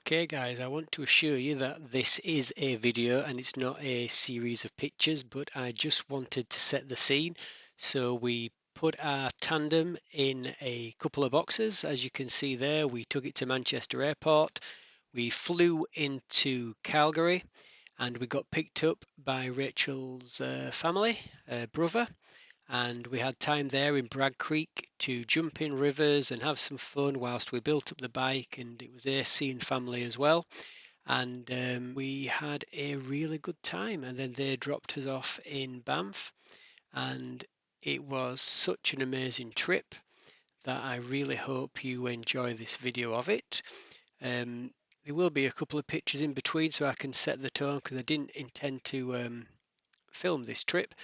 Okay guys, I want to assure you that this is a video and it's not a series of pictures, but I just wanted to set the scene. So we put our tandem in a couple of boxes. As you can see there, we took it to Manchester Airport. We flew into Calgary and we got picked up by Rachel's family, brother. And we had time there in Bragg Creek to jump in rivers and have some fun whilst we built up the bike, and it was AC and family as well. And we had a really good time, and then they dropped us off in Banff, and it was such an amazing trip that I really hope you enjoy this video of it. There will be a couple of pictures in between so I can set the tone, because I didn't intend to film this trip,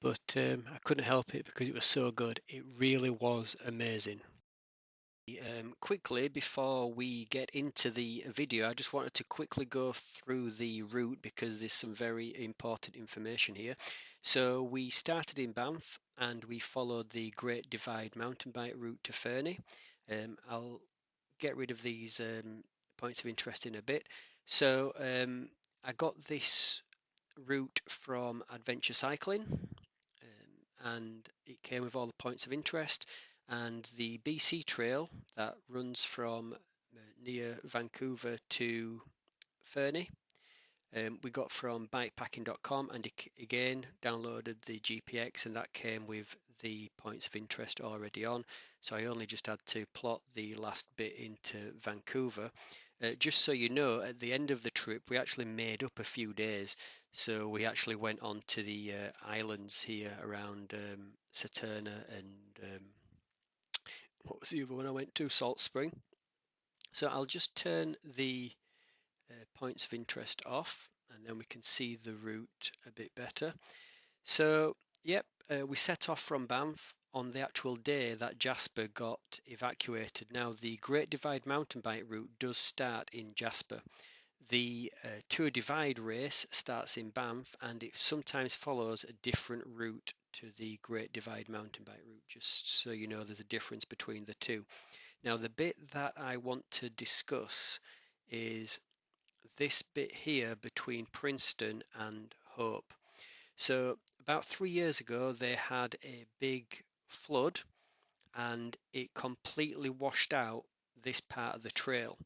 but I couldn't help it because it was so good. It really was amazing. Quickly, before we get into the video, I just wanted to quickly go through the route because there's some very important information here. So we started in Banff and we followed the Great Divide mountain bike route to Fernie. I'll get rid of these points of interest in a bit. So I got this route from Adventure Cycling, and it came with all the points of interest, and the BC Trail that runs from near Vancouver to Fernie. We got from bikepacking.com, and again downloaded the GPX, and that came with the points of interest already on, so I only just had to plot the last bit into Vancouver. Just so you know, at the end of the trip we actually made up a few days, so we actually went on to the islands here around Saturna and what was the other one I went to? Salt Spring. So I'll just turn the points of interest off, and then we can see the route a bit better. So yep, we set off from Banff on the actual day that Jasper got evacuated. Now the Great Divide mountain bike route does start in Jasper. The Tour Divide race starts in Banff, and it sometimes follows a different route to the Great Divide mountain bike route, just so you know there's a difference between the two. Now the bit that I want to discuss is this bit here between Princeton and Hope. So about 3 years ago they had a big flood and it completely washed out this part of the trail.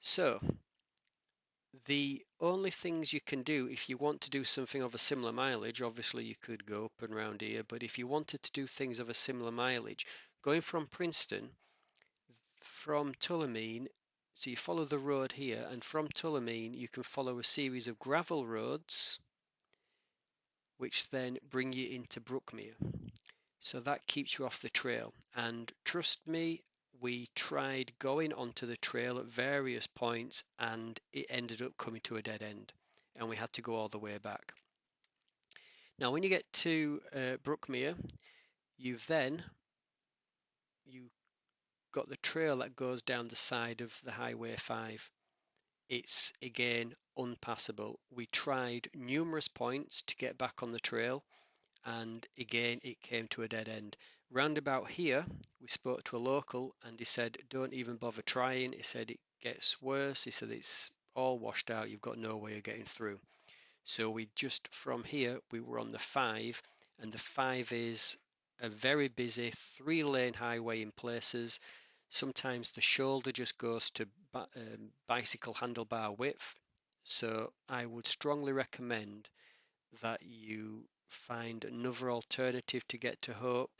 So the only things you can do if you want to do something of a similar mileage, obviously you could go up and round here, but if you wanted to do things of a similar mileage, going from Princeton, from Tullamarine, so you follow the road here, and from Tullamarine you can follow a series of gravel roads which then bring you into Brookmere. So that keeps you off the trail, and trust me, we tried going onto the trail at various points and it ended up coming to a dead end and we had to go all the way back. Now when you get to Brookmere, you got the trail that goes down the side of the Highway 5. It's again unpassable. We tried numerous points to get back on the trail, and again it came to a dead end. Round about here we spoke to a local and he said don't even bother trying. He said it gets worse. He said it's all washed out, you've got no way of getting through. So we just from here we were on the 5, and the 5 is a very busy 3-lane highway in places. Sometimes the shoulder just goes to bicycle handlebar width, so I would strongly recommend that you find another alternative to get to Hope,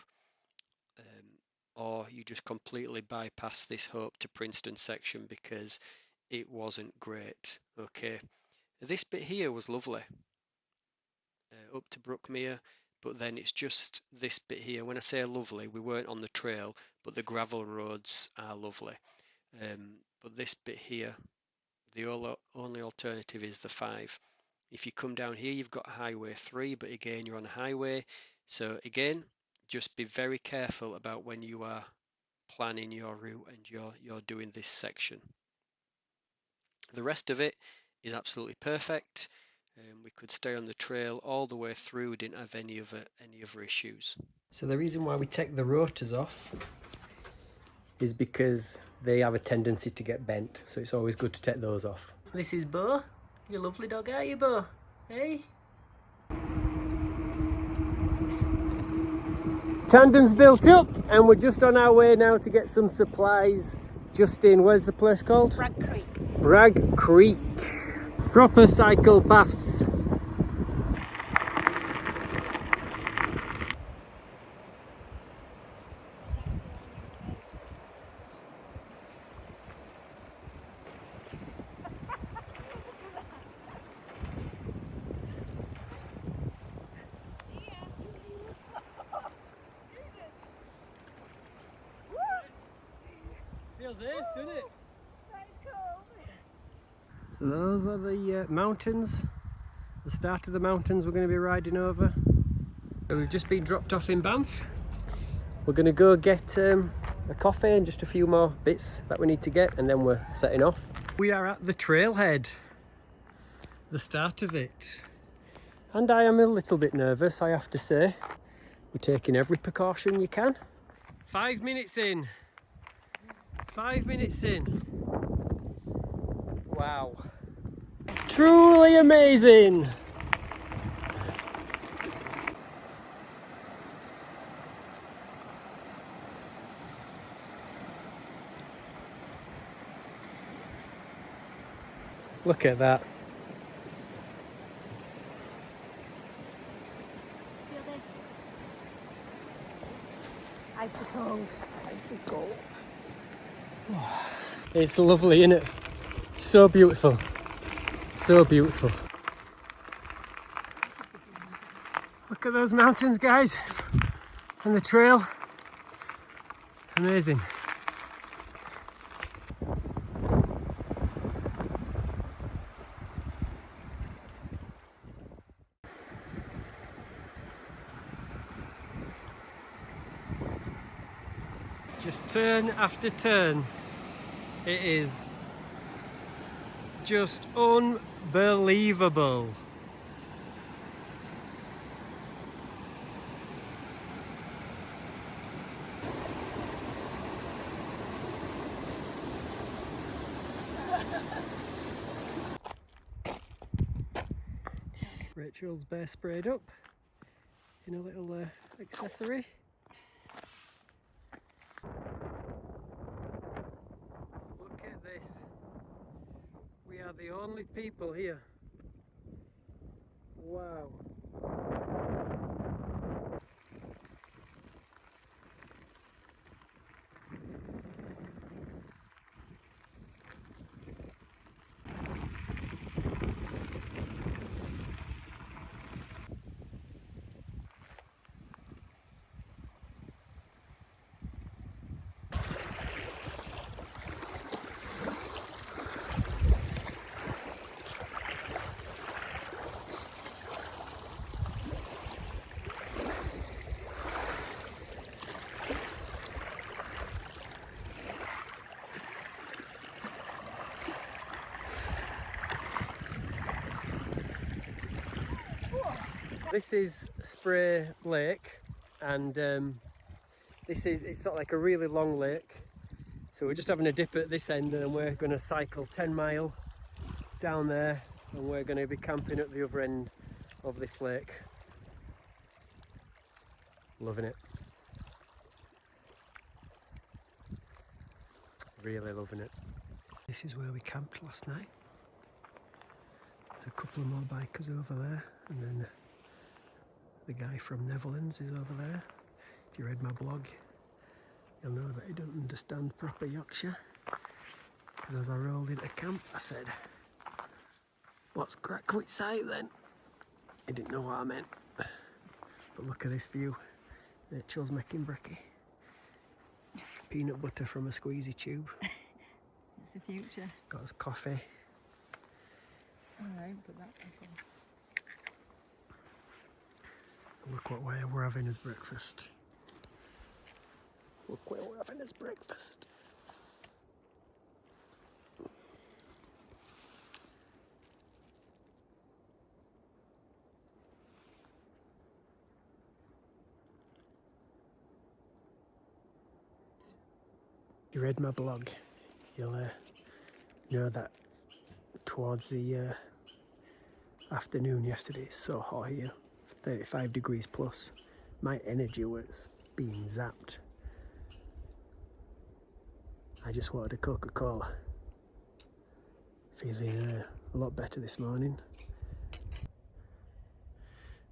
or you just completely bypass this Hope to Princeton section because it wasn't great. Okay, this bit here was lovely up to Brookmere, but then it's just this bit here. When I say lovely, we weren't on the trail, but the gravel roads are lovely. But this bit here, the only alternative is the 5. If you come down here, you've got Highway 3, but again, you're on a highway. So again, just be very careful about when you are planning your route and you're doing this section. The rest of it is absolutely perfect. We could stay on the trail all the way through. We didn't have any other issues. So the reason why we take the rotors off is because they have a tendency to get bent, so it's always good to take those off. This is Bo. You're a lovely dog, aren't you, Bo? Hey? Tandem's built up and we're just on our way now to get some supplies. Justin, where's the place called? Bragg Creek. Bragg Creek. Proper cycle paths. Feels ace, doesn't it? That is cold. So those are the mountains, the start of the mountains we're going to be riding over. So we've just been dropped off in Banff. We're going to go get a coffee and just a few more bits that we need to get, and then we're setting off. We are at the trailhead, the start of it. And I am a little bit nervous, I have to say. We're taking every precaution you can. 5 minutes in. 5 minutes in. Wow. Truly amazing. Look at that. Feel this? Icy cold. Icy cold. Oh, it's lovely, isn't it? So beautiful. So beautiful. Look at those mountains, guys. And the trail. Amazing. Just turn after turn. It is just unbelievable. Rachel's bear sprayed up in a little accessory. Look at this. We are the only people here. Wow. This is Spray Lake, and it's sort of like a really long lake. So we're just having a dip at this end, and we're going to cycle 10 mile down there, and we're going to be camping at the other end of this lake. Loving it. Really loving it. This is where we camped last night. There's a couple of more bikers over there, and then the guy from Netherlands is over there. If you read my blog, you'll know that he doesn't understand proper Yorkshire. Because as I rolled into camp, I said, "What's crack with sight then?" He didn't know what I meant. But look at this view. Rachel's making brekkie. Peanut butter from a squeezy tube. It's the future. Got us coffee. Alright, put that back on. Look what we're having as breakfast. Look what we're having as breakfast. you read my blog, you'll know that towards the afternoon yesterday, it's so hot here, 35 degrees plus. My energy was being zapped. I just wanted a Coca-Cola. Feeling a lot better this morning.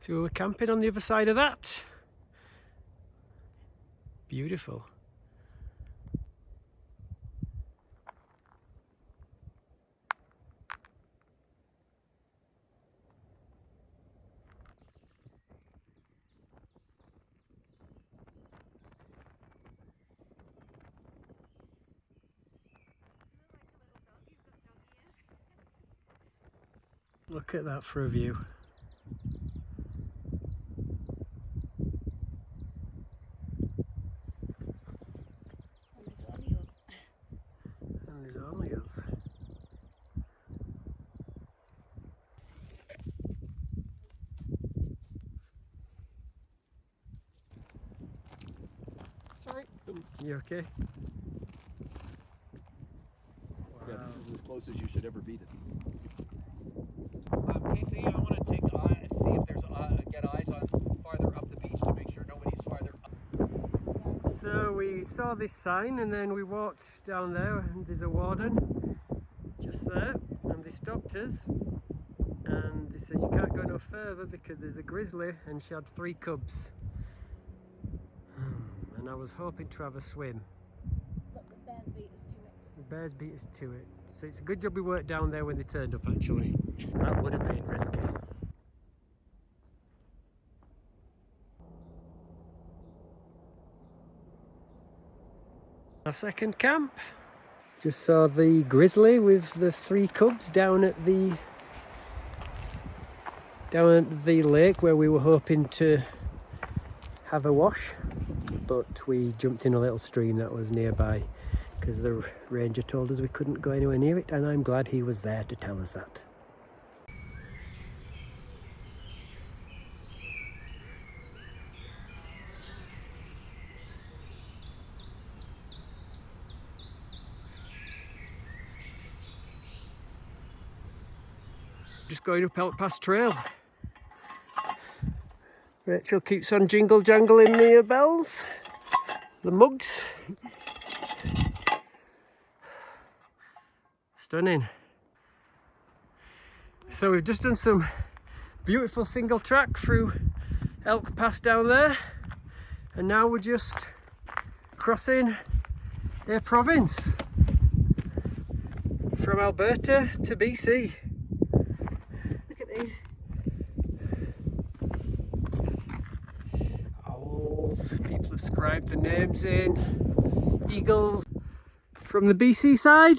So we're camping on the other side of that. Beautiful. Look at that for a view. And there's only us. Sorry. You okay? Yeah, this is as close as you should ever be to. Casey, I want to take see if there's get eyes on farther up the beach to make sure nobody's farther up. So we saw this sign and then we walked down there and there's a warden just there and they stopped us and they said you can't go no further because there's a grizzly and she had 3 cubs. And I was hoping to have a swim. But the bears beat us to it. The bears beat us to it. So it's a good job we weren't down there when they turned up actually. That would have been risky. Our second camp. Just saw the grizzly with the 3 cubs down at the lake where we were hoping to have a wash, but we jumped in a little stream that was nearby because the ranger told us we couldn't go anywhere near it, and I'm glad he was there to tell us that. Just going up Elk Pass Trail. Rachel keeps on jingle jangling the bells, the mugs. Stunning. So we've just done some beautiful single track through Elk Pass down there, and now we're just crossing a province from Alberta to BC. Look at these. Owls, people have scribed the names in. Eagles. From the BC side,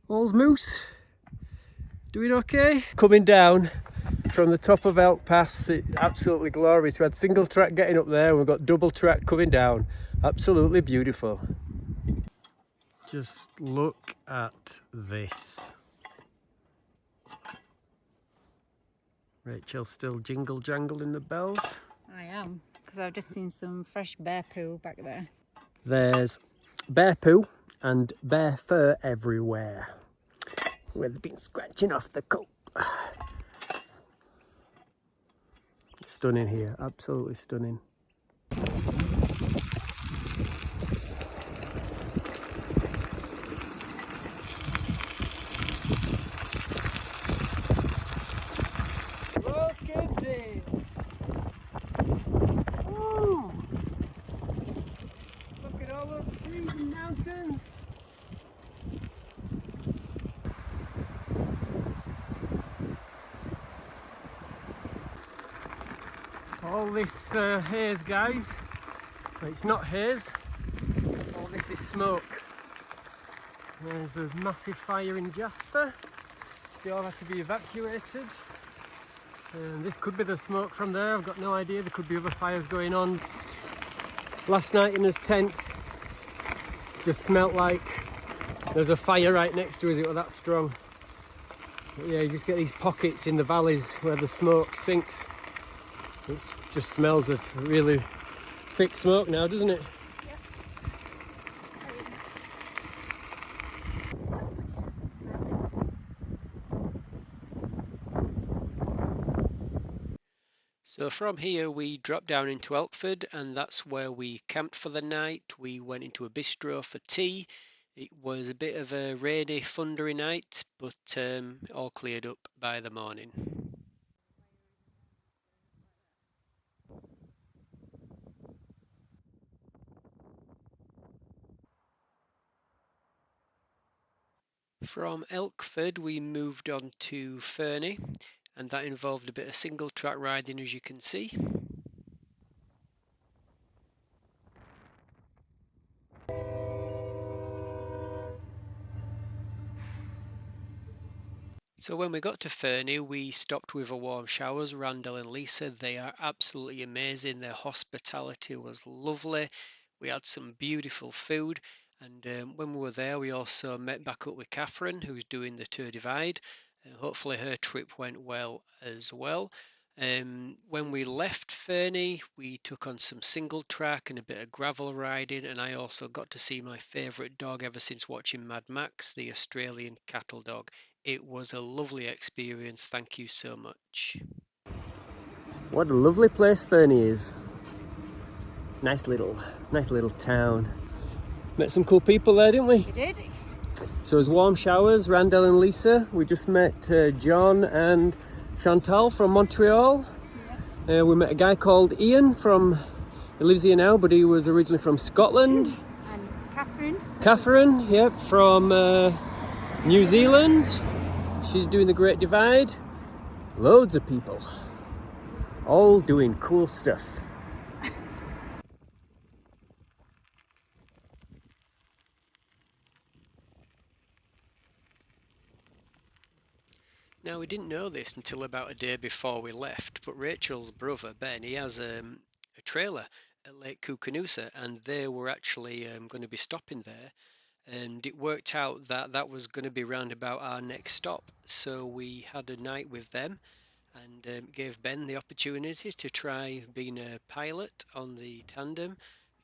old moose, doing okay. Coming down from the top of Elk Pass, it's absolutely glorious. We had single track getting up there, we've got double track coming down. Absolutely beautiful. Just look at this. Rachel's still jingle jangling the bells. I am, because I've just seen some fresh bear poo back there. There's bear poo and bear fur everywhere, where they've been scratching off the coat. Stunning here, absolutely stunning. Look at this! Ooh. Look at all those trees and mountains! All this haze, guys, well, it's not haze, all this is smoke. There's a massive fire in Jasper. They all had to be evacuated. This could be the smoke from there, I've got no idea. There could be other fires going on. Last night in his tent, just smelt like there's a fire right next to us, it was that strong. But yeah, you just get these pockets in the valleys where the smoke sinks. It just smells of really thick smoke now, doesn't it? So from here we dropped down into Elkford, and that's where we camped for the night. We went into a bistro for tea. It was a bit of a rainy, thundery night, but all cleared up by the morning. From Elkford we moved on to Fernie, and that involved a bit of single track riding, as you can see. So when we got to Fernie, we stopped with a warm showers. Randall and Lisa, they are absolutely amazing. Their hospitality was lovely. We had some beautiful food, and when we were there, we also met back up with Catherine, who's doing the Tour Divide. Hopefully her trip went well as well. When we left Fernie, we took on some single track and a bit of gravel riding, and I also got to see my favourite dog ever since watching Mad Max, the Australian cattle dog. It was a lovely experience. Thank you so much. What a lovely place Fernie is. Nice little town. Met some cool people there, didn't we? We did. So it was warm showers, Randall and Lisa. We just met John and Chantal from Montreal. We met a guy called Ian he lives here now, but he was originally from Scotland. And Catherine. Catherine, yep, from New Zealand. She's doing the Great Divide. Loads of people, all doing cool stuff. Now, we didn't know this until about a day before we left, but Rachel's brother, Ben, he has a trailer at Lake Koocanusa, and they were actually going to be stopping there. And it worked out that that was going to be round about our next stop. So we had a night with them and gave Ben the opportunity to try being a pilot on the Tandem.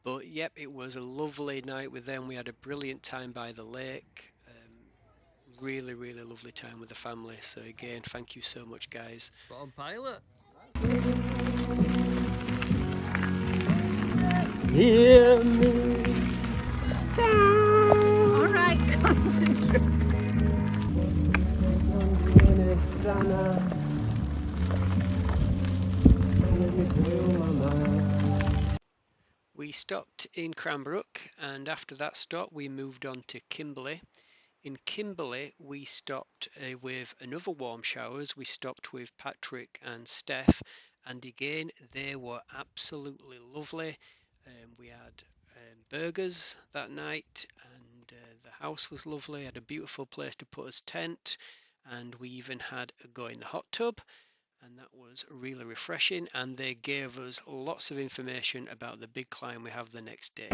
But yep, it was a lovely night with them. We had a brilliant time by the lake. Really, really lovely time with the family. So again, thank you so much, guys. Spot on pilot. Hear me. All right, concentrate. We stopped in Cranbrook, and after that stop we moved on to Kimberley. In Kimberley we stopped with another warm showers. We stopped with Patrick and Steph, and again they were absolutely lovely. We had burgers that night, and the house was lovely. Had a beautiful place to put his tent, and we even had a go in the hot tub, and that was really refreshing. And they gave us lots of information about the big climb we have the next day.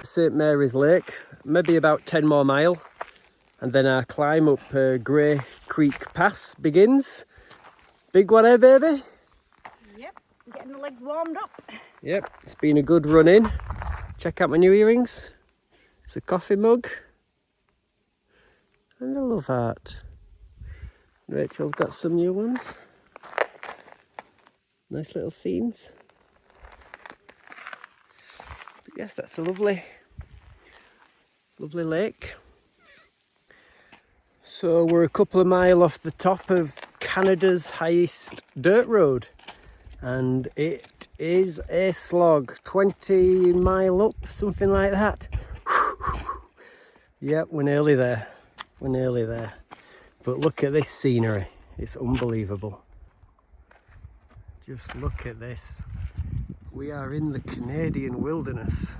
St Mary's Lake, maybe about 10 more mile, and then our climb up Bragg Creek Pass begins. Big one, eh, baby? Yep, getting the legs warmed up. Yep, it's been a good run in. Check out my new earrings. It's a coffee mug and a love heart. Rachel's got some new ones. Nice little scenes. But yes, that's a lovely lake. So we're a couple of miles off the top of Canada's highest dirt road, and it is a slog. 20 mile up, something like that. Yep, we're nearly there. But look at this scenery, it's unbelievable. Just look at this. We are in the Canadian wilderness.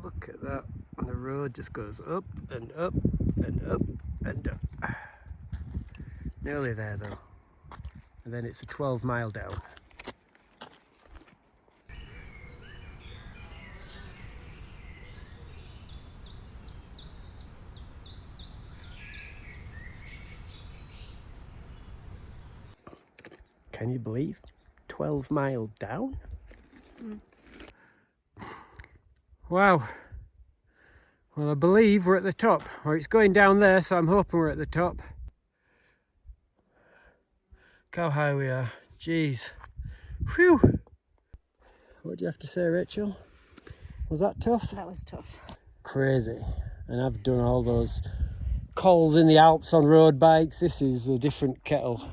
Look at that. And the road just goes up and up and up and up. Nearly there though. And then it's a 12-mile down. Can you believe? 12-mile down? Wow. Well, I believe we're at the top, or it's going down there, so I'm hoping we're at the top. Look how high we are. Jeez. Whew. What do you have to say, Rachel? Was that tough? That was tough. Crazy. And I've done all those calls in the Alps on road bikes. This is a different kettle.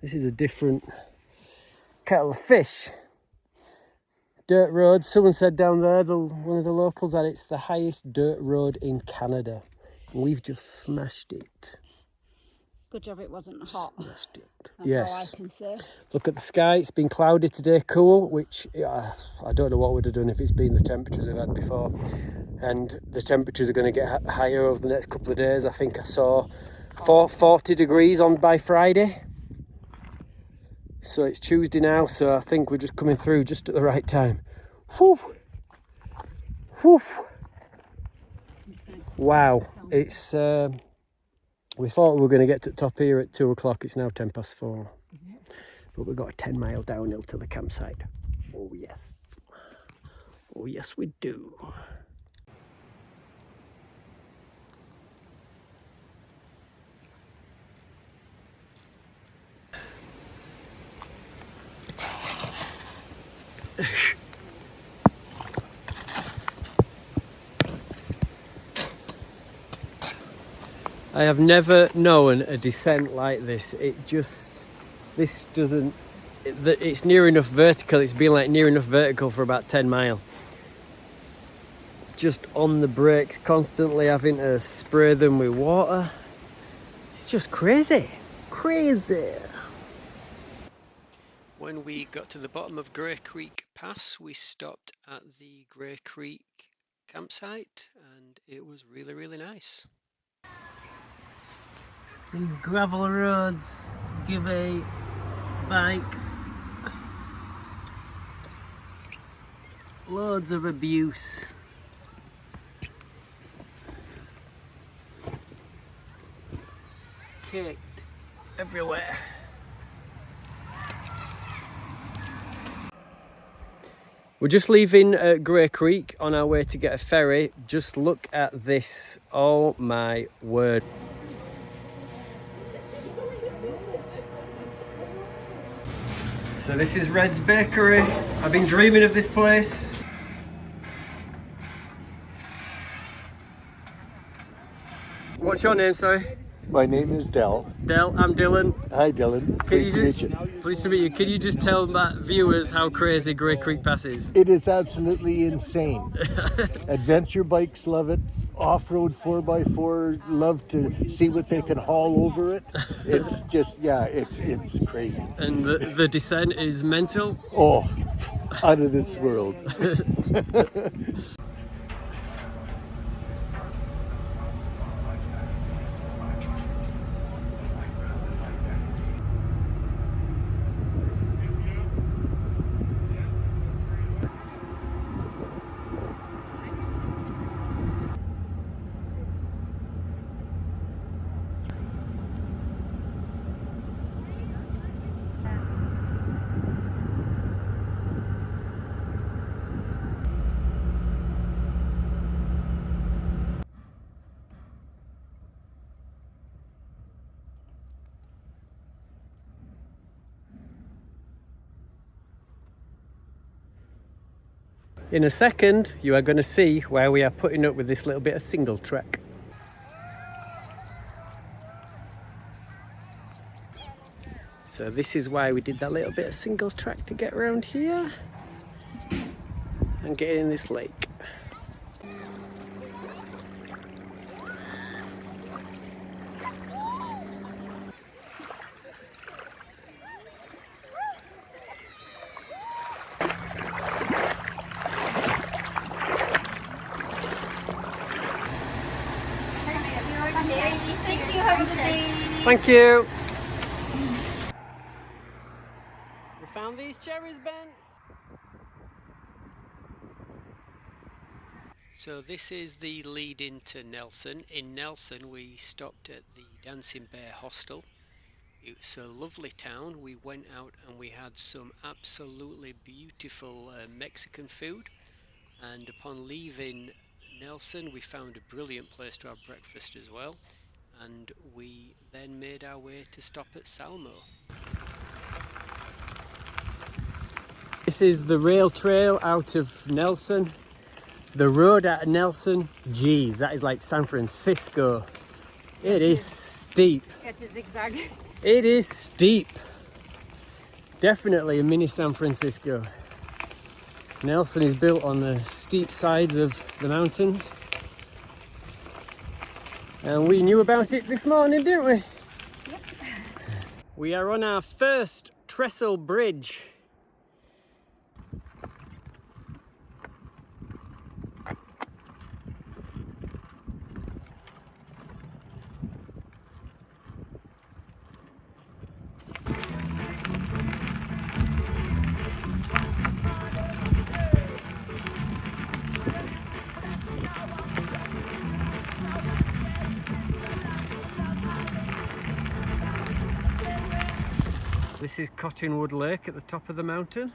This is a different kettle of fish. Dirt road. Someone said down there, one of the locals, that it's the highest dirt road in Canada. And we've just smashed it. Good job it wasn't hot. Smashed it. That's Yes. all I can say. Look at the sky. It's been cloudy today, cool, which I don't know what we'd have done if it's been the temperatures we've had before. And the temperatures are going to get higher over the next couple of days. I think I saw 40 degrees on by Friday. So it's Tuesday now, so I think we're just coming through just at the right time. Whew. Whew. Wow. It's we thought we were going to get to the top here at 2 o'clock. It's now 4:10. But we've got a 10-mile downhill to the campsite. Oh yes. Oh yes we do. I have never known a descent like this. This doesn't, it's near enough vertical. It's been like near enough vertical for about 10 mile. Just on the brakes, constantly having to spray them with water. It's just crazy. Crazy. When we got to the bottom of Grey Creek Pass, we stopped at the Grey Creek campsite and it was really, really nice. These gravel roads give a bike loads of abuse. Kicked everywhere. We're just leaving Grey Creek on our way to get a ferry. Just look at this. Oh my word. So this is Red's Bakery. I've been dreaming of this place. What's your name, sorry? My name is Del. Del, I'm Dylan. Hi, Dylan. Pleased to meet you. Pleased to meet you. Can you just tell my viewers how crazy Grey Creek Pass is? It is absolutely insane. Adventure bikes love it. Off-road 4x4 love to see what they can haul over it. It's just, yeah, it's crazy. And the descent is mental. Oh, out of this world. In a second, you are going to see where we are putting up with this little bit of single track. So this is why we did that little bit of single track to get around here and get in this lake. Thank you. We found these cherries, Ben. So this is the lead into Nelson. In Nelson we stopped at the Dancing Bear Hostel. It's a lovely town. We went out and we had some absolutely beautiful Mexican food, and upon leaving Nelson, we found a brilliant place to have breakfast as well, and we then made our way to stop at Salmo. This is the rail trail out of Nelson. The road out of Nelson, geez, that is like San Francisco. It is steep. It is zigzag. It is steep. Definitely a mini San Francisco. Nelson is built on the steep sides of the mountains. And we knew about it this morning, didn't we? Yep. We are on our first trestle bridge. This is Cottonwood Lake at the top of the mountain.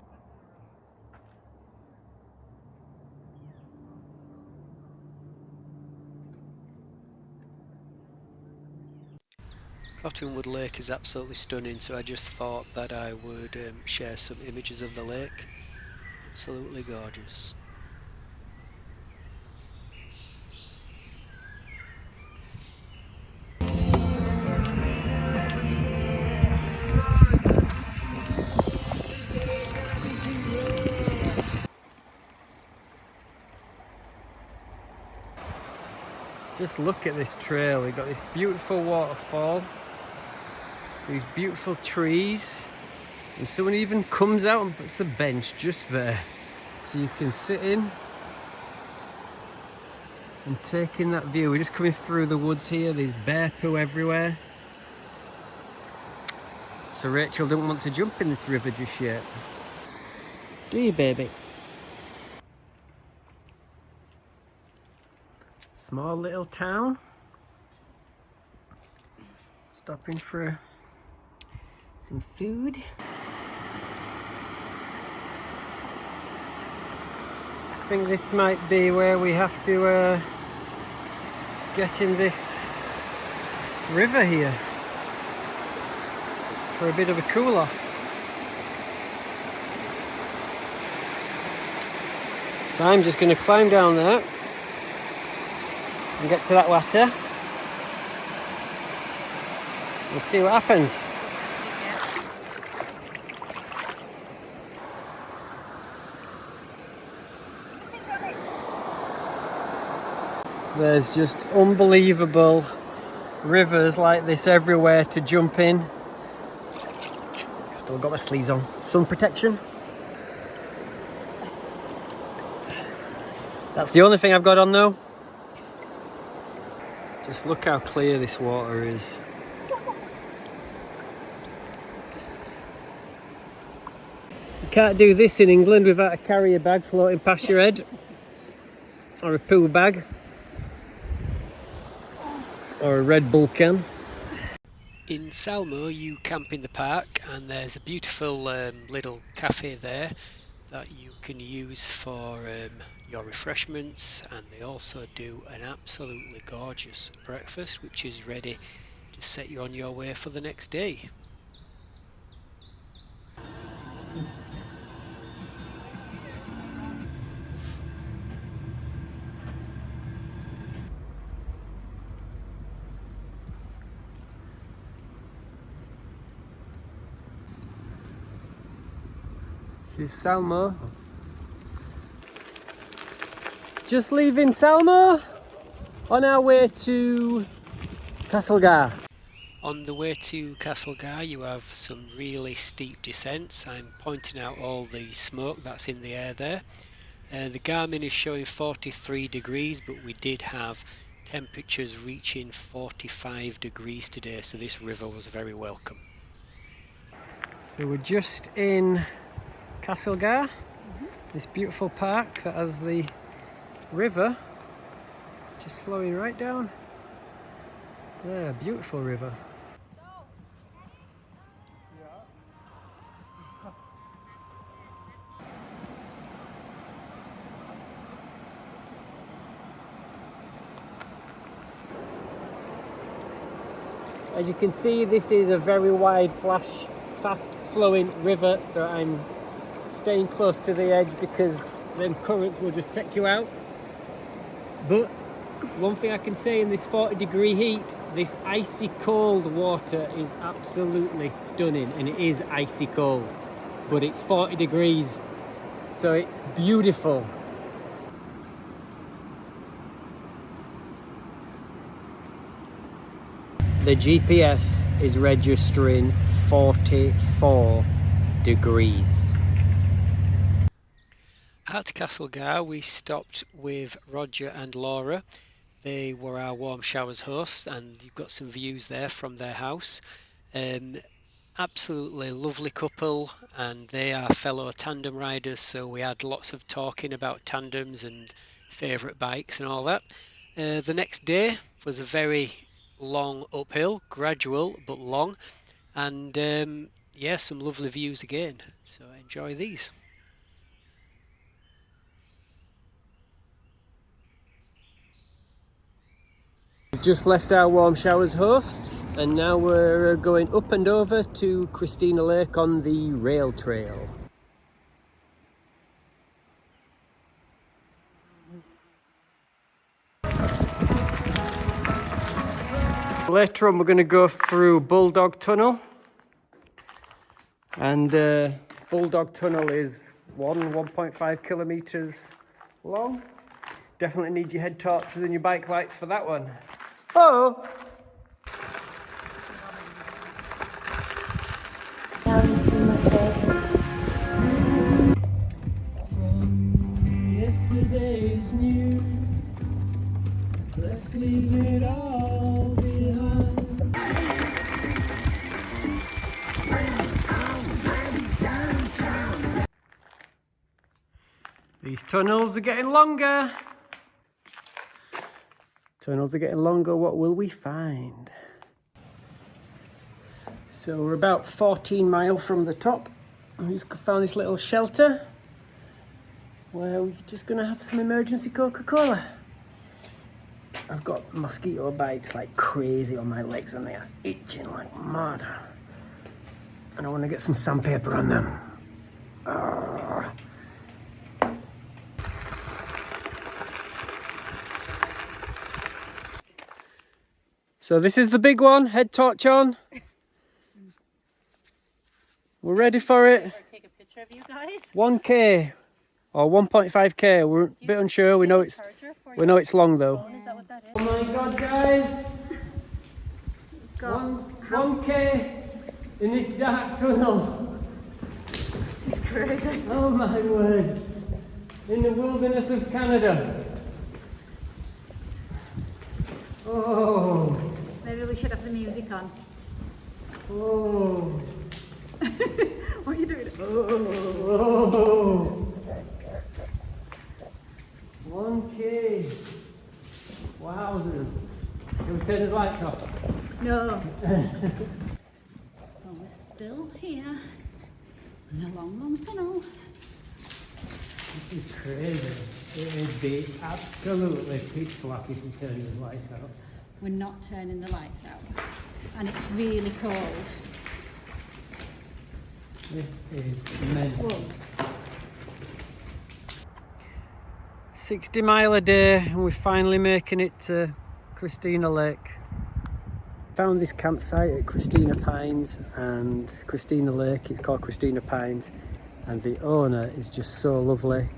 Cottonwood Lake is absolutely stunning, so I just thought that I would share some images of the lake. Absolutely gorgeous. Just look at this trail. We've got this beautiful waterfall, these beautiful trees, and someone even comes out and puts a bench just there so you can sit in and take in that view. We're just coming through the woods here. There's bear poo everywhere, so Rachel don't want to jump in this river just yet, do you, baby? Small little town. Stopping for some food. I think this might be where we have to get in this river here for a bit of a cool off. So I'm just going to climb down there and get to that water. We'll see what happens. There's just unbelievable rivers like this everywhere to jump in. Still got my sleeves on. Sun protection. That's the only thing I've got on though. Just look how clear this water is. You can't do this in England without a carrier bag floating past your head, or a poo bag, or a Red Bull can. In Salmo you camp in the park, and there's a beautiful little cafe there that you can use for your refreshments, and they also do an absolutely gorgeous breakfast which is ready to set you on your way for the next day. This is Salmo. Just leaving Salmo on our way to Castlegar. On the way to Castlegar you have some really steep descents. I'm pointing out all the smoke that's in the air there. The Garmin is showing 43 degrees, but we did have temperatures reaching 45 degrees today, so this river was very welcome. So we're just in Castlegar, this beautiful park that has the river just flowing right down there. Beautiful river. As you can see, this is a very wide, fast-flowing river, so I'm staying close to the edge because them currents will just take you out. But one thing I can say, in this 40-degree heat, this icy cold water is absolutely stunning, and it is icy cold, but it's 40 degrees, so it's beautiful. The GPS is registering 44 degrees. At Castlegar, we stopped with Roger and Laura. They were our warm showers hosts, and you've got some views there from their house. Absolutely lovely couple, and they are fellow tandem riders, so we had lots of talking about tandems and favourite bikes and all that. The next day was a very long uphill, gradual but long, and yeah, some lovely views again, so enjoy these. We just left our warm showers hosts, and now we're going up and over to Christina Lake on the rail trail. Later on we're going to go through Bulldog Tunnel, and Bulldog Tunnel is 1.5 kilometres long. Definitely need your head torches and your bike lights for that one. Oh! From yesterday's news, let's leave it all behind. These tunnels are getting longer. Tunnels are getting longer. What will we find? So we're about 14 miles from the top. We just found this little shelter where we're just going to have some emergency Coca-Cola. I've got mosquito bites like crazy on my legs, and they are itching like mad. And I want to get some sandpaper on them. Arrgh. So this is the big one, head torch on. We're ready for it. Take a picture of you guys. 1k or 1.5k. We're a bit unsure. We know it's long though. Is that what that is? Oh my god, guys! 1k in this dark tunnel. This is crazy. Oh my word! In the wilderness of Canada. Oh. Maybe we should have the music on. Oh. What are you doing? Oh. 1k. Wowzers. Can we turn the lights off? No. Well, we're still here in the long tunnel. This is crazy. It would be absolutely pitch black if we turned the lights out. We're not turning the lights out, and it's really cold. This is mental. Whoa. 60 mile a day, and we're finally making it to Christina Lake. Found this campsite at Christina Pines and Christina Lake. It's called Christina Pines, and the owner is just so lovely.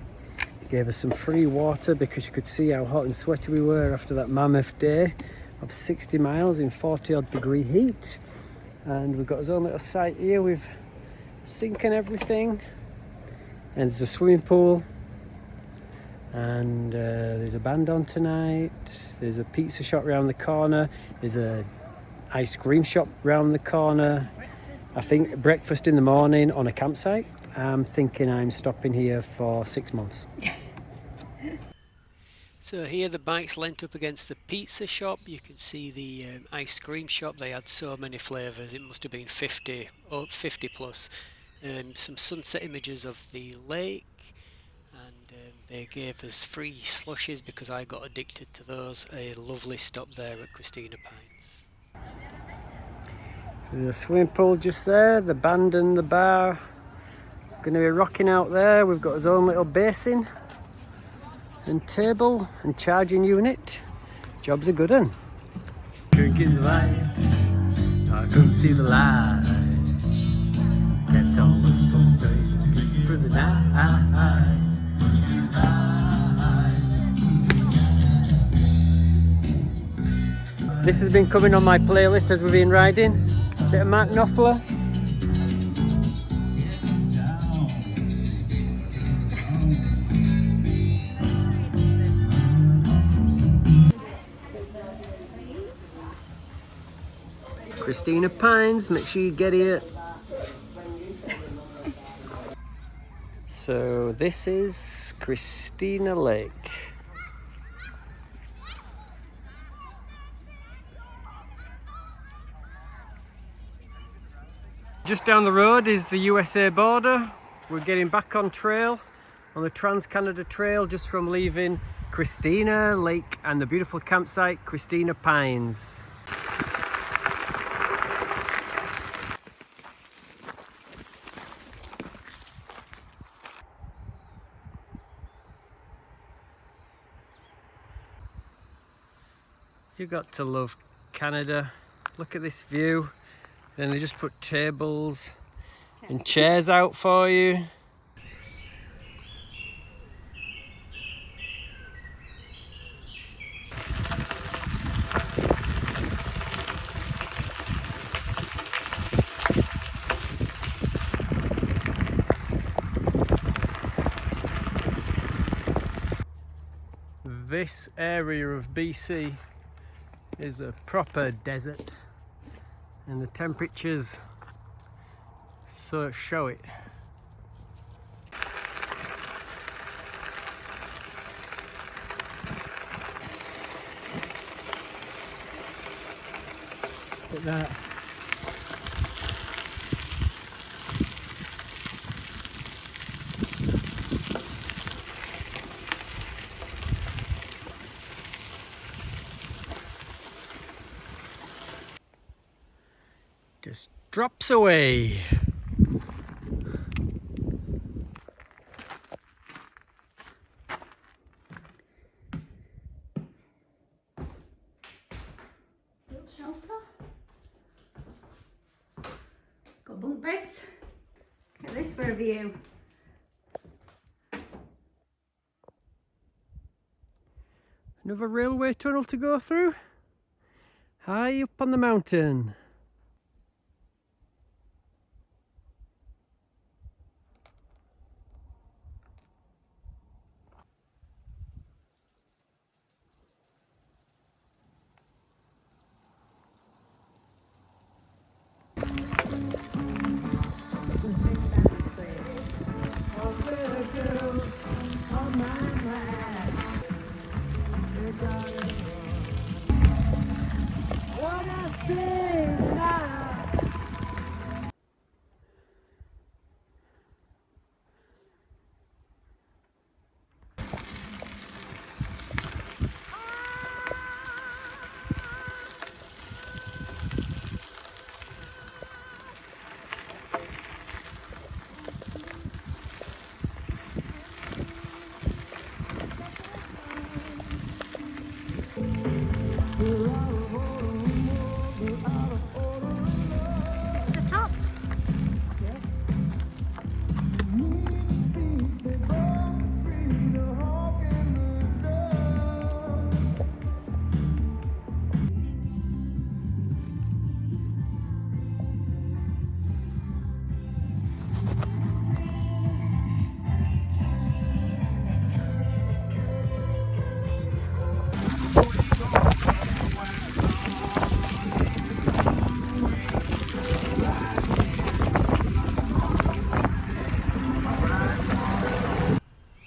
He gave us some free water because you could see how hot and sweaty we were after that mammoth day of 60 miles in 40 odd degree heat. And we've got his own little site here with sink and everything, and there's a swimming pool, and there's a band on tonight. There's a pizza shop round the corner. There's a ice cream shop round the corner. I think breakfast in the morning on a campsite. I'm thinking I'm stopping here for 6 months. So here the bike's leant up against the pizza shop. You can see the ice cream shop. They had so many flavours. It must have been 50 plus. Some sunset images of the lake, and they gave us free slushies because I got addicted to those. A lovely stop there at Christina Pines. There's a swimming pool just there, the band and the bar. Going to be rocking out there. We've got his own little basin and table and charging unit. Job's a good one. Drinking the light, I couldn't see the light. Kept on looking straight through the night. This has been coming on my playlist as we've been riding. Bit of Mark Knopfler. Christina Pines, make sure you get here. So this is Christina Lake. Just down the road is the USA border. We're getting back on trail, on the Trans-Canada Trail, just from leaving Christina Lake and the beautiful campsite, Christina Pines. You got to love Canada. Look at this view. Then they just put tables and chairs out for you. This area of BC is a proper desert, and the temperatures so show it. Look at that. Just drops away. Little shelter. Got bunk beds. Look at this for a view. Another railway tunnel to go through. High up on the mountain. Is this the top?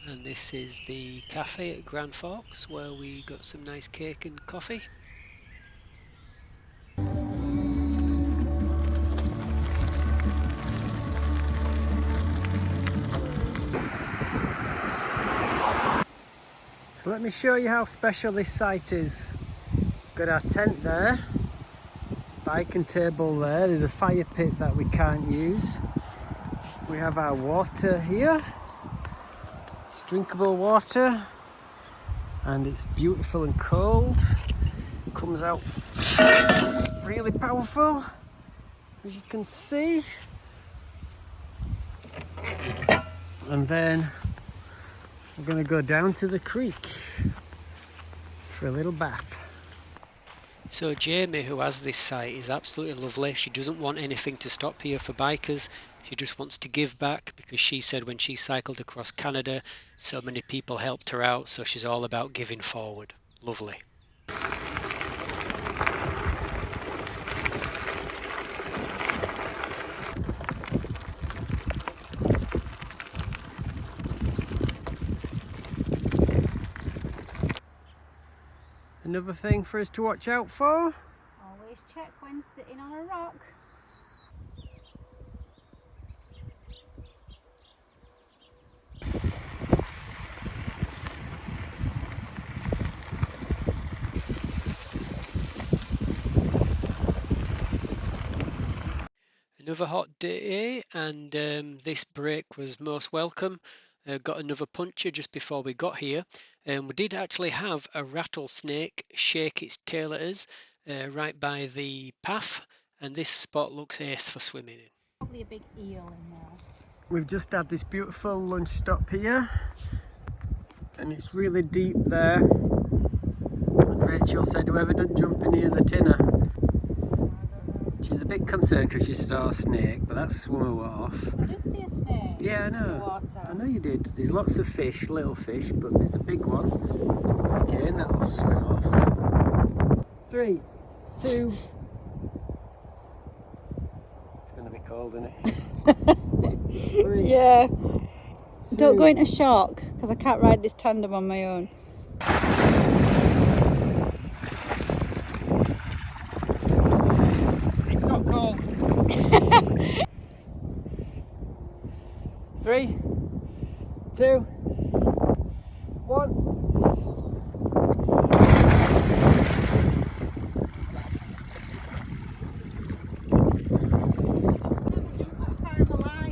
And this is the cafe at Grand Forks where we got some nice cake and coffee. So let me show you how special this site is. Got our tent there. bike and table there. There's a fire pit that we can't use. We have our water here. It's drinkable water. And it's beautiful and cold. It comes out really powerful, as you can see. And then we're going to go down to the creek for a little bath. So Jamie, who has this site, is absolutely lovely. She doesn't want anything to stop here for bikers. She just wants to give back, because she said when she cycled across Canada, so many people helped her out, so she's all about giving forward. Lovely. Another thing for us to watch out for. Always check when sitting on a rock. Another hot day, and this break was most welcome. Got another puncher just before we got here. We did actually have a rattlesnake shake its tail at us right by the path, and this spot looks ace for swimming in. Probably a big eel in there. We've just had this beautiful lunch stop here, and it's really deep there. And Rachel said whoever doesn't jump in here is a tinner. She's a bit concerned because she saw a snake, but that swam her off. I did see a snake. Yeah, I in the know. water. I know you did. There's lots of fish, little fish, but there's a big one. Again, that'll swim off. 3, 2. It's going to be cold, isn't it? 3, Yeah. 2. Don't go into shock, because I can't ride this tandem on my own. It's not cold. 3, 2, 1.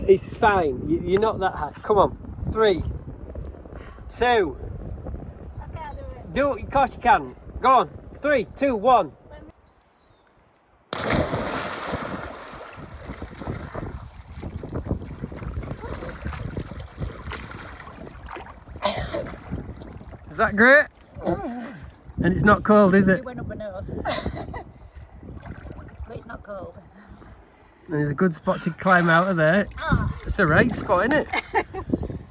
It's fine. You're not that high. Come on. 3, 2. I can't do it. Do it. Of course you can. Go on. 3, 2, 1. Is that great? And it's not cold, is it? It went up my nose. But it's not cold. And there's a good spot to climb out of there. It's a right spot, isn't it?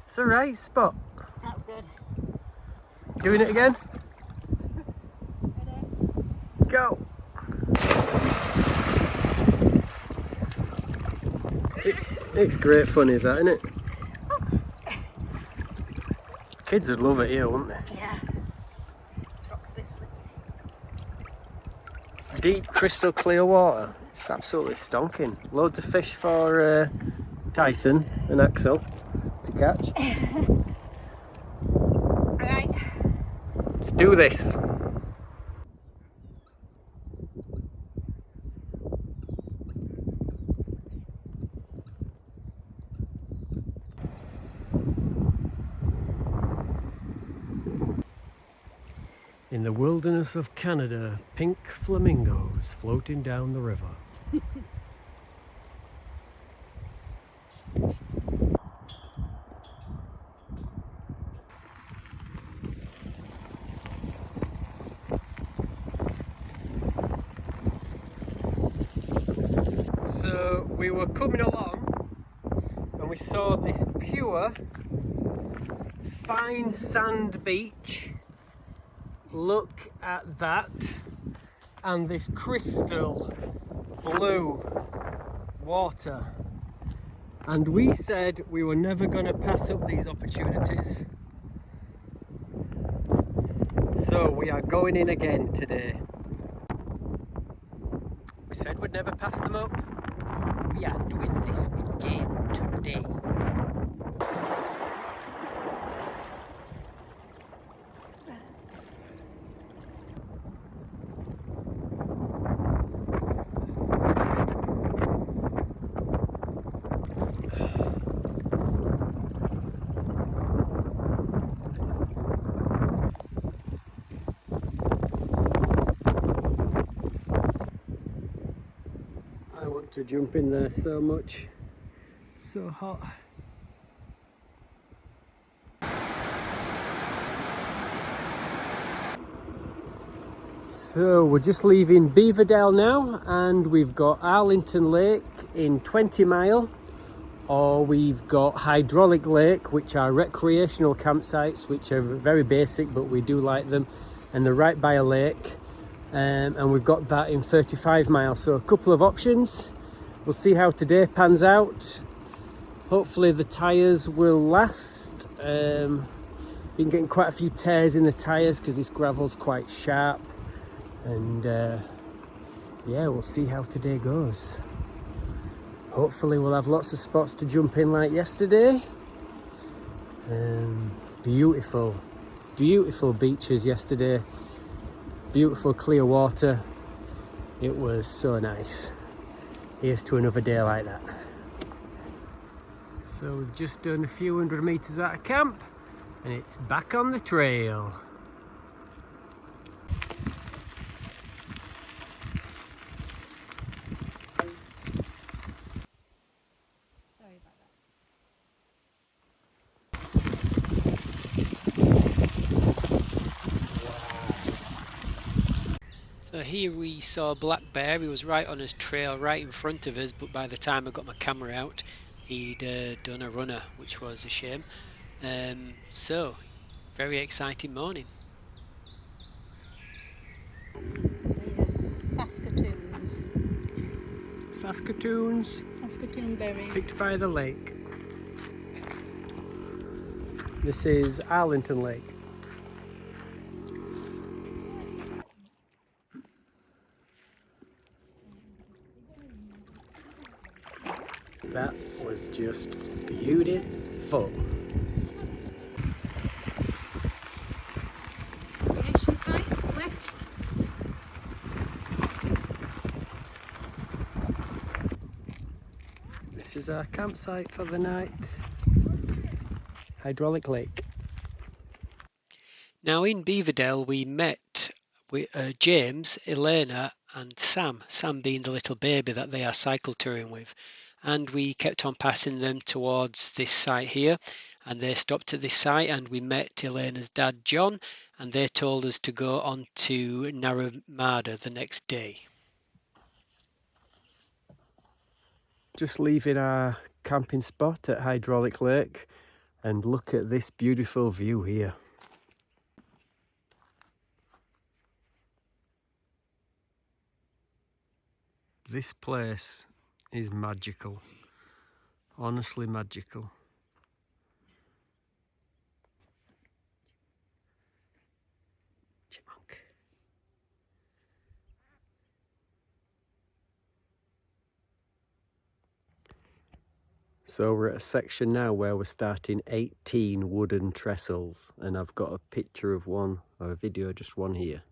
It's a right spot. That's good. Doing it again? Ready? Go! It's great fun, is that, isn't it? Kids would love it here, wouldn't they? Yeah. This rock's a bit slippery. Deep, crystal clear water. It's absolutely stonking. Loads of fish for Tyson and Axel to catch. Alright. Let's do this. In the wilderness of Canada, pink flamingos floating down the river. So we were coming along and we saw this pure, fine sand beach. Look at that, and this crystal blue water, and we said we were never going to pass up these opportunities, so we are going in again today. We said we'd never pass them up. We are doing this again today. to jump in there so much. So hot. So we're just leaving Beaverdale now, and we've got Arlington Lake in 20 Mile, or we've got Hydraulic Lake, which are recreational campsites, which are very basic, but we do like them, and they're right by a lake. And we've got that in 35 Mile, so a couple of options. We'll see how today pans out. Hopefully the tyres will last. Been getting quite a few tears in the tyres because this gravel's quite sharp. And yeah, we'll see how today goes. Hopefully we'll have lots of spots to jump in like yesterday. Beautiful beaches yesterday. Beautiful clear water. It was so nice. Here's to another day like that. So we've just done a few hundred metres out of camp, and it's back on the trail. Sorry about that. So here we saw a black bear. He was right on his trail, right in front of us, but by the time I got my camera out, he'd done a runner, which was a shame. So, very exciting morning. So these are Saskatoons. Saskatoon berries. Picked by the lake. This is Arlington Lake. That was just beautiful. Recreation sites left. This is our campsite for the night. Hydraulic Lake. Now in Beaverdale we met with James, Elena and Sam. Sam being the little baby that they are cycle touring with. And we kept on passing them towards this site here, and they stopped at this site, and we met Elena's dad John, and they told us to go on to Narramada the next day. Just leaving our camping spot at Hydraulic Lake, and look at this beautiful view here. This place is magical, honestly magical. Chipmunk. So we're at a section now where we're starting 18 wooden trestles, and I've got a picture of one, or a video, just one here.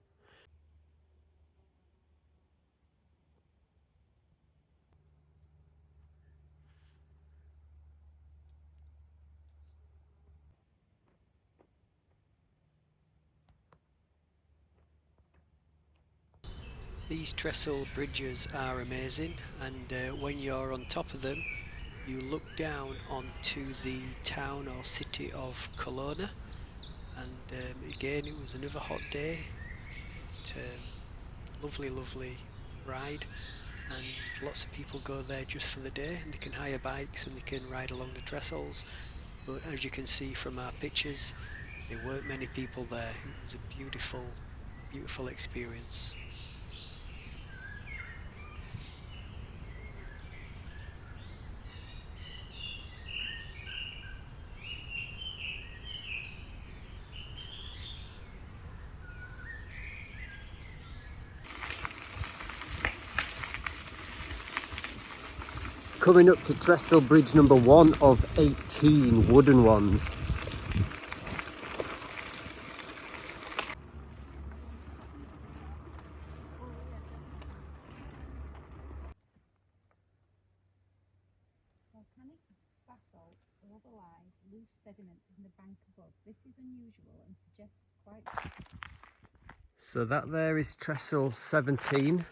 These trestle bridges are amazing, and when you're on top of them you look down onto the town or city of Kelowna, and again it was another hot day, but, lovely ride, and lots of people go there just for the day, and they can hire bikes and they can ride along the trestles, but as you can see from our pictures there weren't many people there. It was a beautiful experience. Coming up to trestle bridge number 1 of 18 wooden ones. Volcanic basalt overlies loose sediments in the bank above. This is unusual and suggests quite... So that there is trestle 17.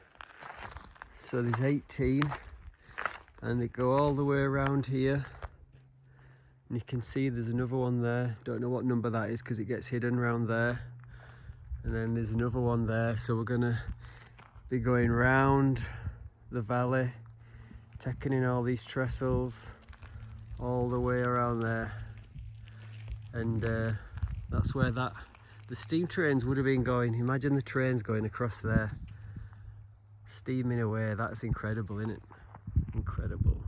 So there's 18. and they go all the way around here. And you can see there's another one there. Don't know what number that is because it gets hidden around there. And then there's another one there. So we're gonna be going round the valley, taking in all these trestles all the way around there. And that's where the steam trains would have been going. Imagine the trains going across there, steaming away. That's incredible, isn't it? Incredible.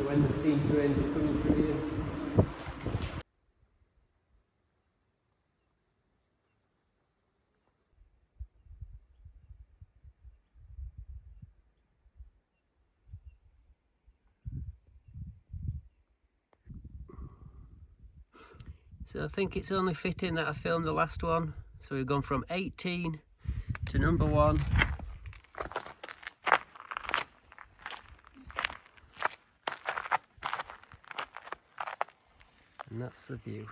When the steam trains are coming through here. So I think it's only fitting that I filmed the last one. So we've gone from 18 to number 1. And that's the view.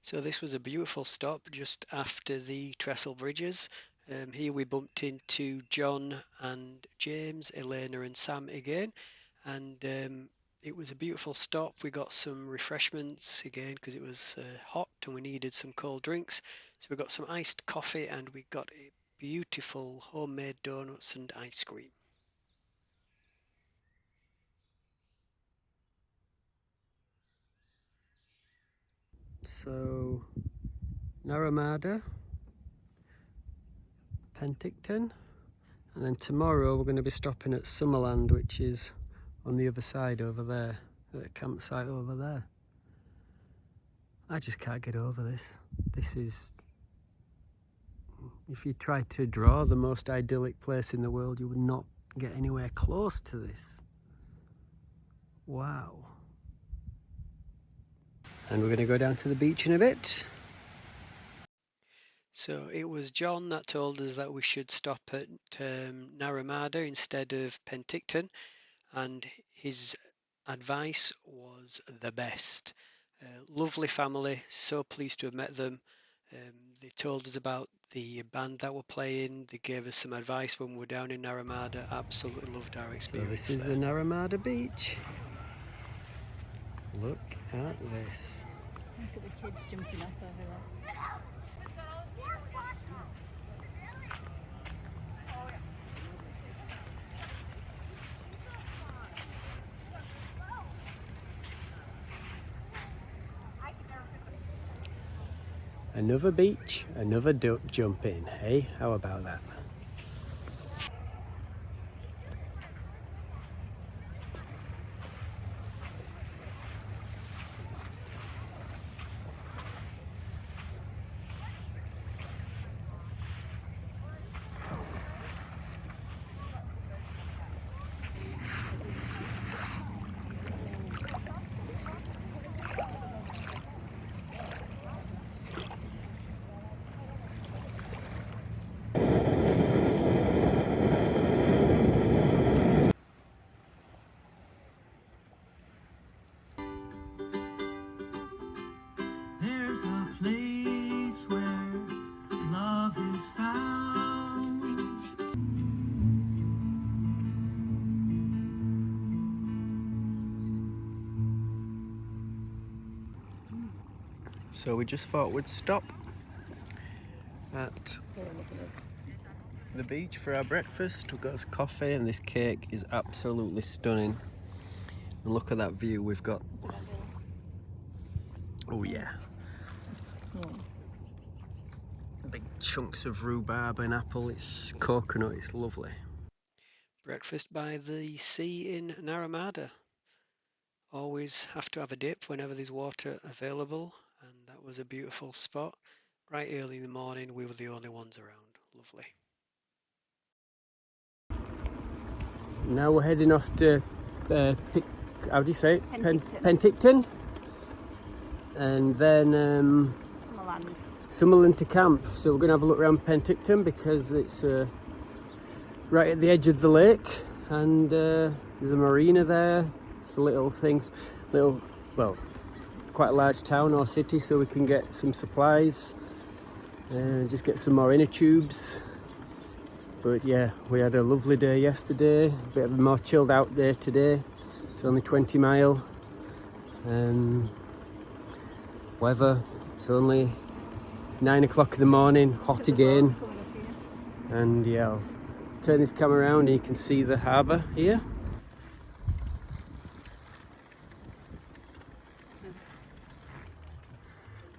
So this was a beautiful stop just after the trestle bridges. Here we bumped into John and James, Elena and Sam again, and it was a beautiful stop. We got some refreshments again because it was hot and we needed some cold drinks. So we got some iced coffee and we got a beautiful homemade donuts and ice cream. So Narramada, Penticton, and then tomorrow we're going to be stopping at Summerland, which is on the other side over there, at the campsite over there. I just can't get over this. This is, if you tried to draw the most idyllic place in the world, you would not get anywhere close to this. Wow. And we're going to go down to the beach in a bit. So it was John that told us that we should stop at Narramada instead of Penticton, and his advice was the best. Lovely family, so pleased to have met them. They told us about the band that were playing. They gave us some advice when we were down in Narramada. Absolutely loved our experience. So this is the Narramada beach. Look at this. Look at the kids jumping up over there. Another beach, another jump in. Hey, how about that? So we just thought we'd stop at the beach for our breakfast. We've got us coffee and this cake is absolutely stunning. And look at that view we've got. Oh yeah. Big chunks of rhubarb and apple, it's coconut, it's lovely. Breakfast by the sea in Naramada. Always have to have a dip whenever there's water available, and that was a beautiful spot. Right early in the morning, we were the only ones around. Lovely. Now we're heading off to how do you say it? Penticton. Penticton. And then Summerland. Summerland to camp. So we're going to have a look around Penticton because it's right at the edge of the lake, and there's a marina there. So little things, well, quite a large town or city, so we can get some supplies and just get some more inner tubes. But yeah, we had a lovely day yesterday, a bit of a more chilled out day today. It's only 20 mile. Weather, it's only 9 o'clock in the morning, hot again. And yeah, I'll turn this camera around and you can see the harbour here.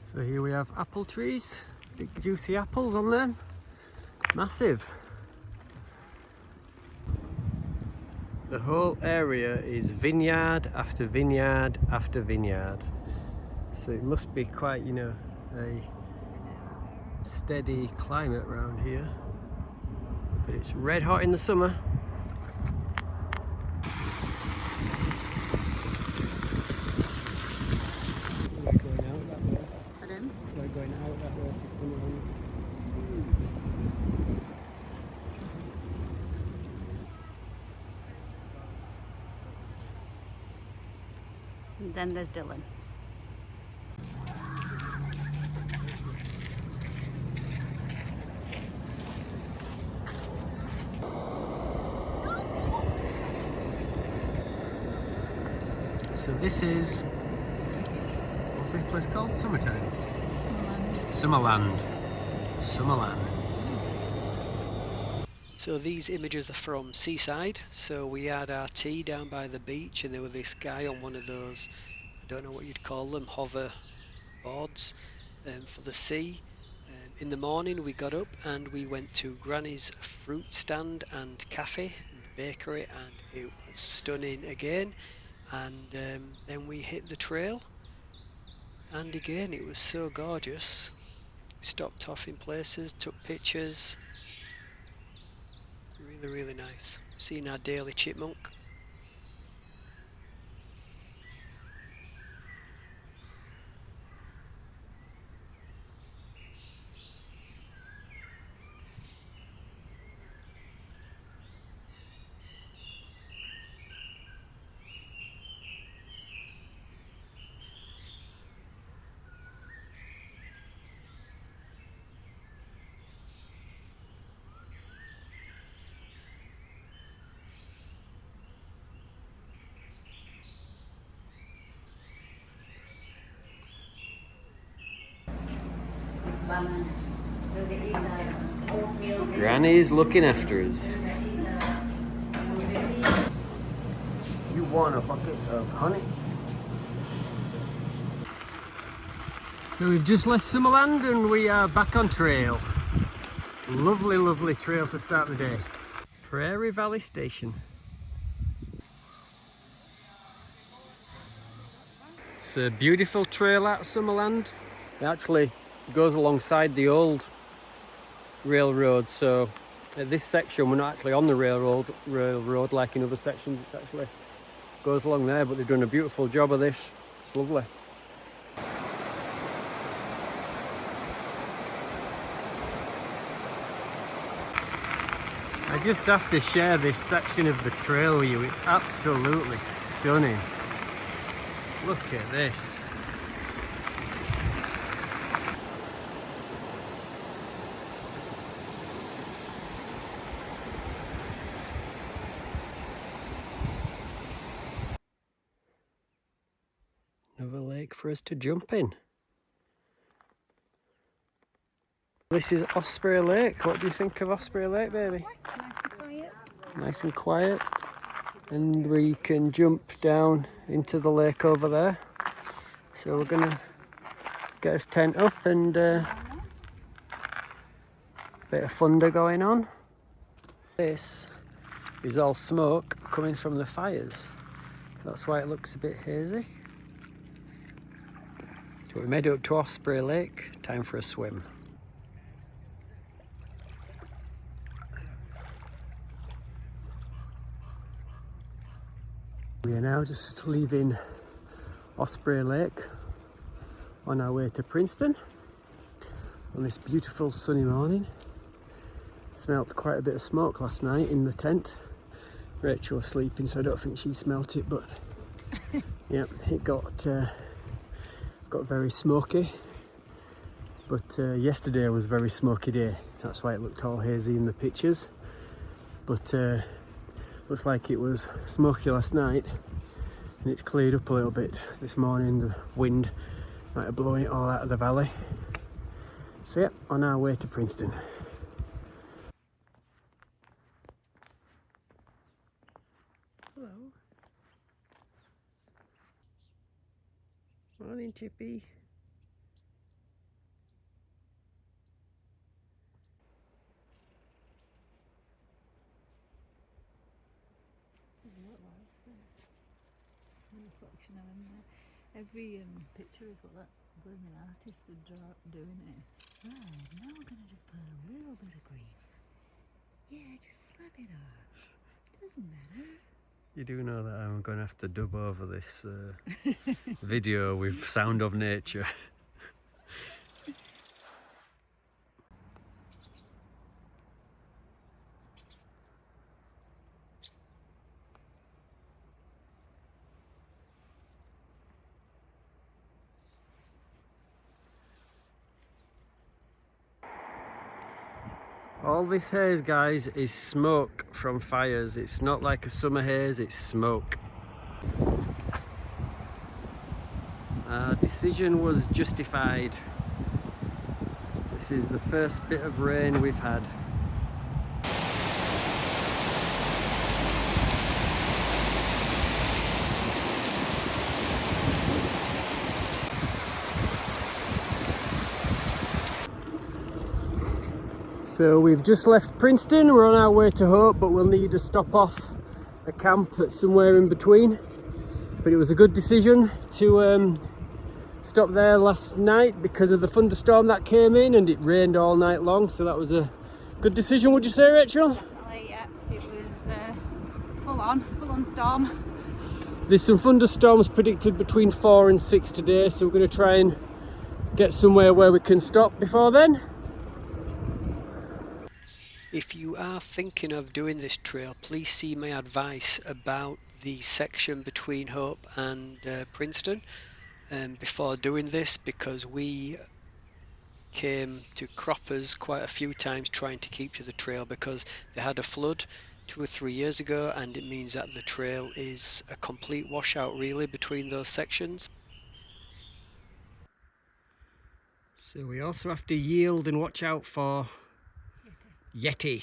So here we have apple trees, big juicy apples on them, massive. The whole area is vineyard after vineyard after vineyard. So it must be quite, you know, a steady climate around here. But it's red hot in the summer. We're going out that way. Pardon? We're going out that way to Summerland. And then there's Dylan. So this is, what's this place called? Summertime? Summerland. Summerland. So these images are from Seaside. So we had our tea down by the beach, and there was this guy on one of those, I don't know what you'd call them, hover boards for the sea. In the morning we got up and we went to Granny's fruit stand and cafe and bakery, and it was stunning again. And then we hit the trail, and again it was so gorgeous. We stopped off in places, took pictures. Really, really nice. Seeing our daily chipmunk. Granny's looking after us. You want a bucket of honey? So we've just left Summerland and we are back on trail. Lovely, lovely trail to start the day. Prairie Valley Station. It's a beautiful trail at Summerland. It actually goes alongside the old railroad, so at this section we're not actually on the railroad like in other sections. It actually goes along there, but they've done a beautiful job of this. It's lovely. I just have to share this section of the trail with you. It's absolutely stunning. Look at this. Another lake for us to jump in. This is Osprey Lake. What do you think of Osprey Lake, baby? Nice and quiet. Nice and quiet. And we can jump down into the lake over there. So we're gonna get his tent up and bit of thunder going on. This is all smoke coming from the fires. That's why it looks a bit hazy. So we made it up to Osprey Lake, time for a swim. We are now just leaving Osprey Lake on our way to Princeton on this beautiful sunny morning. Smelt quite a bit of smoke last night in the tent. Rachel was sleeping, so I don't think she smelt it, but yeah, it got very smoky. But yesterday was a very smoky day. That's why it looked all hazy in the pictures. But looks like it was smoky last night, and it's cleared up a little bit this morning. The wind might have blown it all out of the valley. So yeah, on our way to Princeton. Hello. Morning, Chippy. Reflection of him there. Every picture is what that blooming artist had doing it. Right, now we're going to just put a little bit of green. Yeah, just slap it off. Doesn't matter. You do know that I'm going to have to dub over this video with sound of nature. All this haze, guys, is smoke from fires. It's not like a summer haze, it's smoke. Our decision was justified. This is the first bit of rain we've had. So we've just left Princeton, we're on our way to Hope, but we'll need to stop off a camp at somewhere in between. But it was a good decision to stop there last night because of the thunderstorm that came in, and it rained all night long, so that was a good decision, would you say, Rachel? Yeah, it was full on storm. There's some thunderstorms predicted between 4 and 6 today, so we're going to try and get somewhere where we can stop before then. If you are thinking of doing this trail, please see my advice about the section between Hope and Princeton before doing this, because we came to croppers quite a few times trying to keep to the trail because they had a flood 2 or 3 years ago, and it means that the trail is a complete washout really between those sections. So we also have to yield and watch out for Yeti.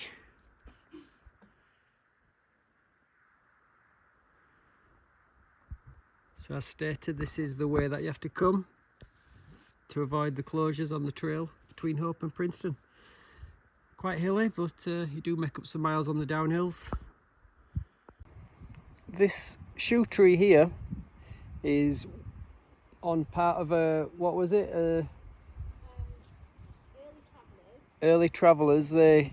So as stated, this is the way that you have to come to avoid the closures on the trail between Hope and Princeton. Quite hilly, but you do make up some miles on the downhills. This shoe tree here is on part of a, what was it? Early travellers. They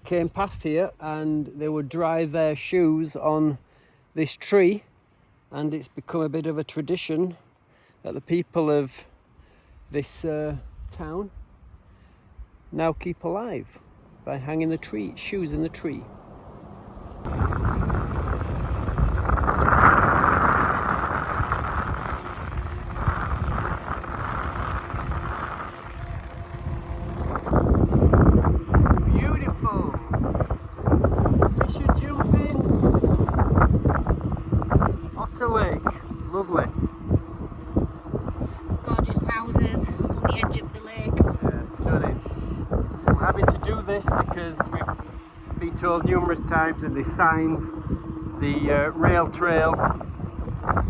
came past here and they would dry their shoes on this tree, and it's become a bit of a tradition that the people of this town now keep alive by hanging the shoes in the tree. Lovely. Gorgeous houses on the edge of the lake. Yeah, stunning. We're having to do this because we've been told numerous times in the signs the rail trail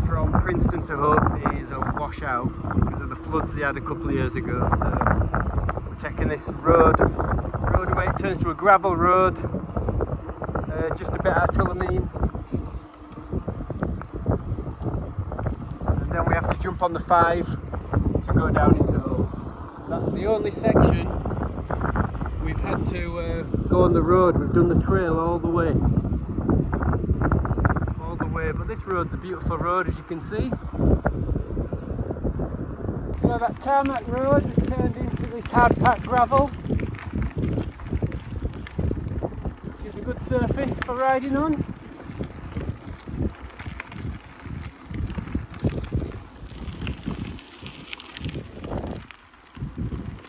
from Princeton to Hope is a washout because of the floods they had a couple of years ago. So we're taking this roadway. It turns to a gravel road just a bit out of Tullamarine. And then we have to jump on the 5 to go down into Hull. That's the only section we've had to go on the road. We've done the trail all the way. All the way, but this road's a beautiful road, as you can see. So that tarmac road has turned into this hard-packed gravel, which is a good surface for riding on.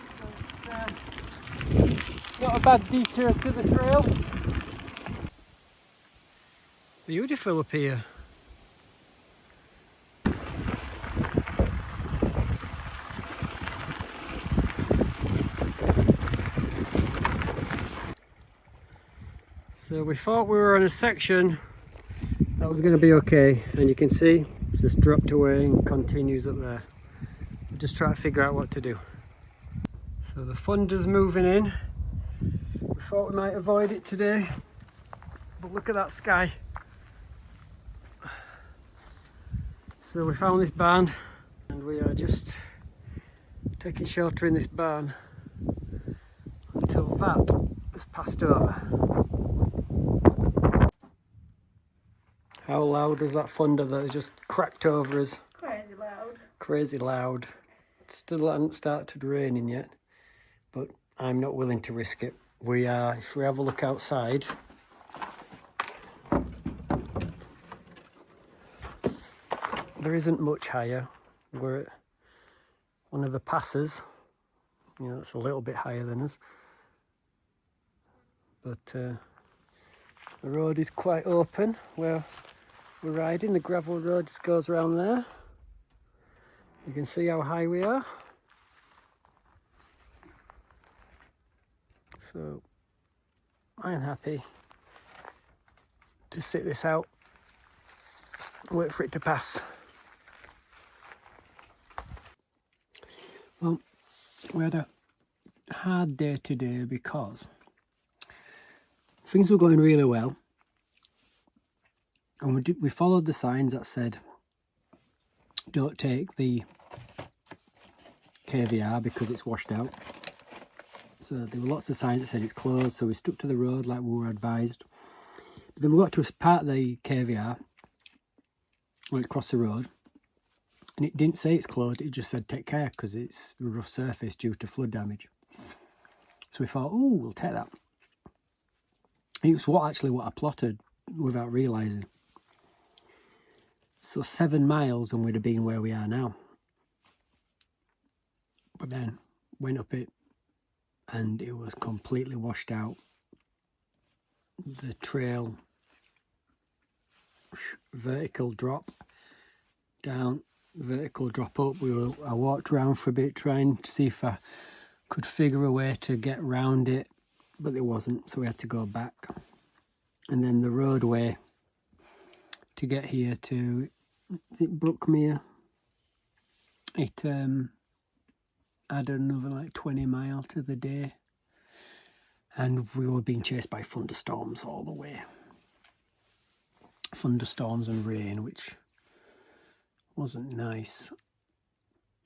So it's not a bad detour to the trail. Beautiful up here. So we thought we were on a section that was going to be okay, and you can see it's just dropped away and continues up there. We're just trying to figure out what to do. So the thunder's moving in. We thought we might avoid it today, but look at that sky. So we found this barn and we are just taking shelter in this barn until that has passed over. How loud was that thunder that has just cracked over us? Crazy loud. Crazy loud. It still hasn't started raining yet, but I'm not willing to risk it. We are, if we have a look outside, there isn't much higher. We're at one of the passes. You know, it's a little bit higher than us. But the road is quite open where we're riding. The gravel road just goes around there. You can see how high we are. So I'm happy to sit this out, wait for it to pass. Well, we had a hard day today because things were going really well, and we followed the signs that said don't take the KVR because it's washed out. So there were lots of signs that said it's closed, so we stuck to the road like we were advised. But then we got to a part of the KVR, went across the road, and it didn't say it's closed, it just said take care because it's a rough surface due to flood damage. So we thought, oh, we'll take that. It was what I plotted without realising. So 7 miles and we'd have been where we are now. But then went up it and it was completely washed out. The trail, vertical drop down, vertical drop up. I walked around for a bit trying to see if I could figure a way to get round it, but there wasn't, so we had to go back. And then the roadway to get here to, is it Brookmere? It added another like 20 mile to the day, and we were being chased by thunderstorms all the way. Thunderstorms and rain, which wasn't nice.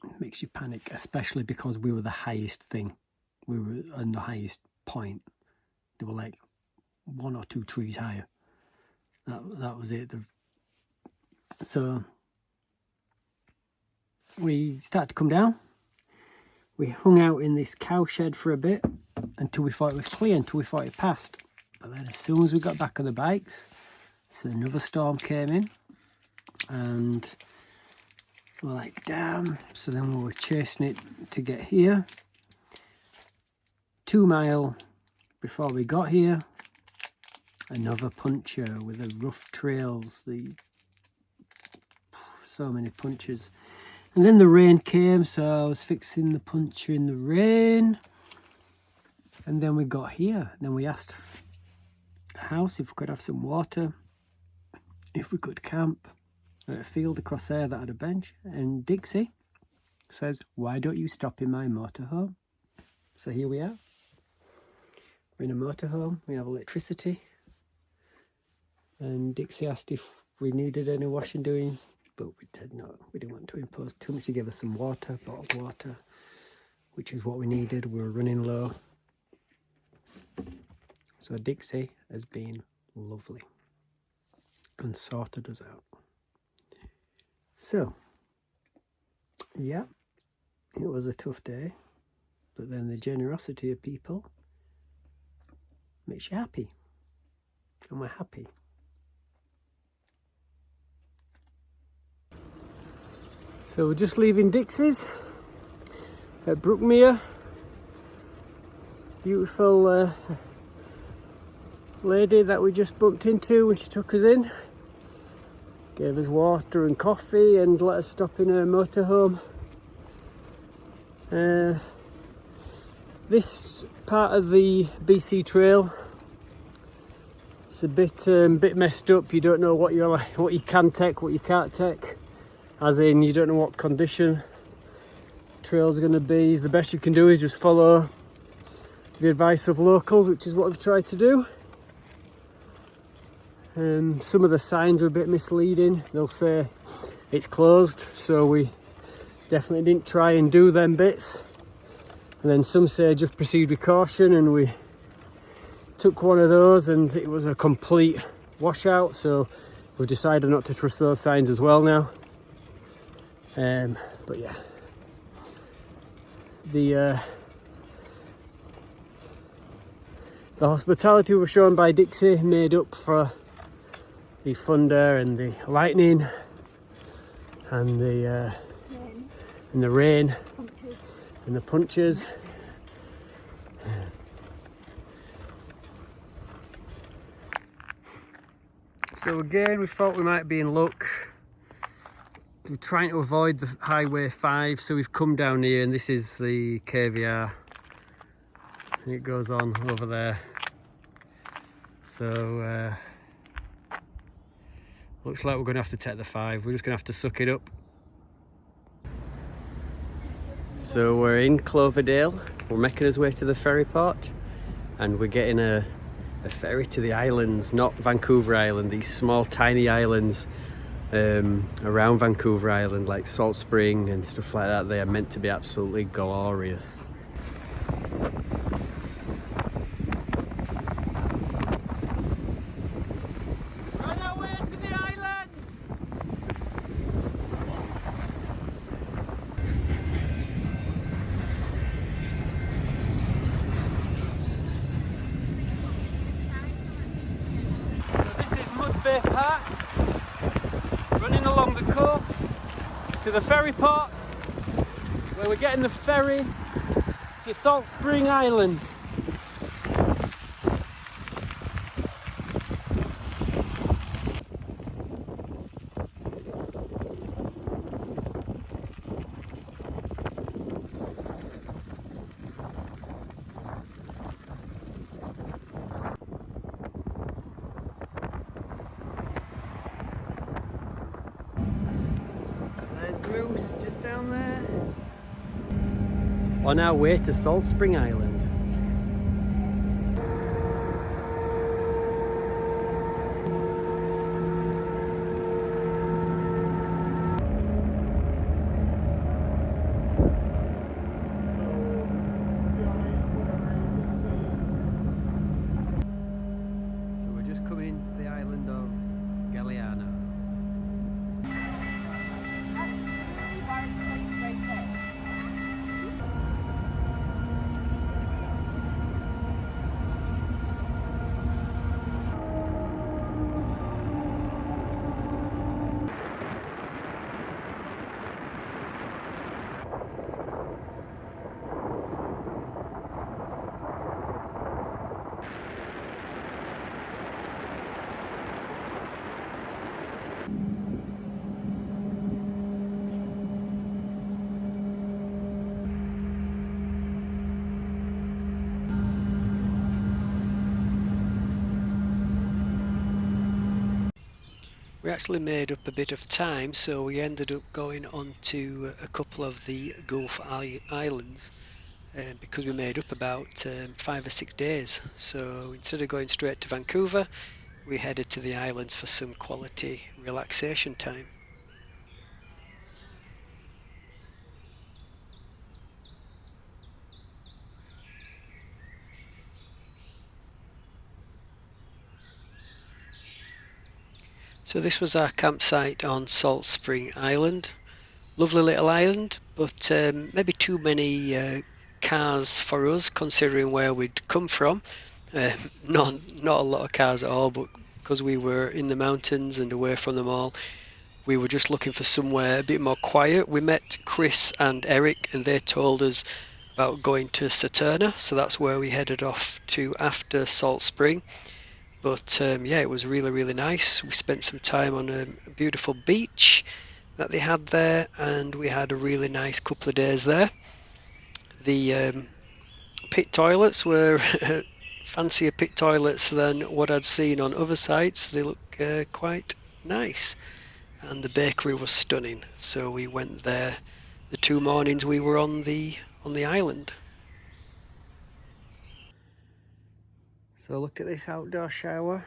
It makes you panic, especially because we were the highest thing. We were on the highest point. They were like 1 or 2 trees higher. That was it. So we started to come down. We hung out in this cow shed for a bit until we thought it was clear, until we thought it passed. But then as soon as we got back on the bikes, so another storm came in and we're like, damn. So then we were chasing it to get here. 2 mile before we got here, another puncture with the rough trails, so many punctures. And then the rain came, so I was fixing the puncture in the rain. And then we got here. Then we asked the house if we could have some water, if we could camp at a field across there that had a bench. And Dixie says, why don't you stop in my motorhome? So here we are. We're in a motorhome, we have electricity. And Dixie asked if we needed any washing doing, but we said no, we didn't want to impose too much. He gave us some water, bottled water, which is what we needed. We were running low. So Dixie has been lovely and sorted us out. So, yeah, it was a tough day, but then the generosity of people makes you happy, and we're happy. So we're just leaving Dixie's at Brookmere. Beautiful lady that we just bumped into when she took us in. Gave us water and coffee and let us stop in her motorhome. This part of the BC Trail, it's a bit messed up. You don't know what you can take, what you can't take. As in, you don't know what condition the trail's going to be. The best you can do is just follow the advice of locals, which is what we've tried to do. Some of the signs are a bit misleading. They'll say it's closed, so we definitely didn't try and do them bits. And then some say just proceed with caution, and we took one of those and it was a complete washout, so we've decided not to trust those signs as well now. But yeah, the hospitality we were shown by Dixie made up for the thunder and the lightning and the rain and the punches. So again, we thought we might be in luck. We're trying to avoid the Highway 5, so we've come down here, and this is the KVR. It goes on over there. So looks like we're going to have to take the 5. We're just going to have to suck it up. So we're in Cloverdale. We're making our way to the ferry port, and we're getting a ferry to the islands, not Vancouver Island, these small tiny islands around Vancouver Island, like Salt Spring and stuff like that. They are meant to be absolutely glorious. Run away to the island! So this is Mud Bay Park. Running along the coast to the ferry port, where we're getting the ferry to Salt Spring Island. Moose just down there. On our way to Salt Spring Island. So we're just coming to the island of Galiano. We actually made up a bit of time, so we ended up going on to a couple of the Gulf Islands because we made up about 5 or 6 days. So instead of going straight to Vancouver, we headed to the islands for some quality relaxation time. So this was our campsite on Salt Spring Island. Lovely little island, but maybe too many cars for us considering where we'd come from. Not a lot of cars at all, but because we were in the mountains and away from them all, we were just looking for somewhere a bit more quiet. We met Chris and Eric and they told us about going to Saturna, so that's where we headed off to after Salt Spring. But yeah, it was really nice. We spent some time on a beautiful beach that they had there, and we had a really nice couple of days there. The pit toilets were fancier pit toilets than what I'd seen on other sites. They look quite nice, and the bakery was stunning. So we went there the 2 mornings we were on the island. So look at this outdoor shower.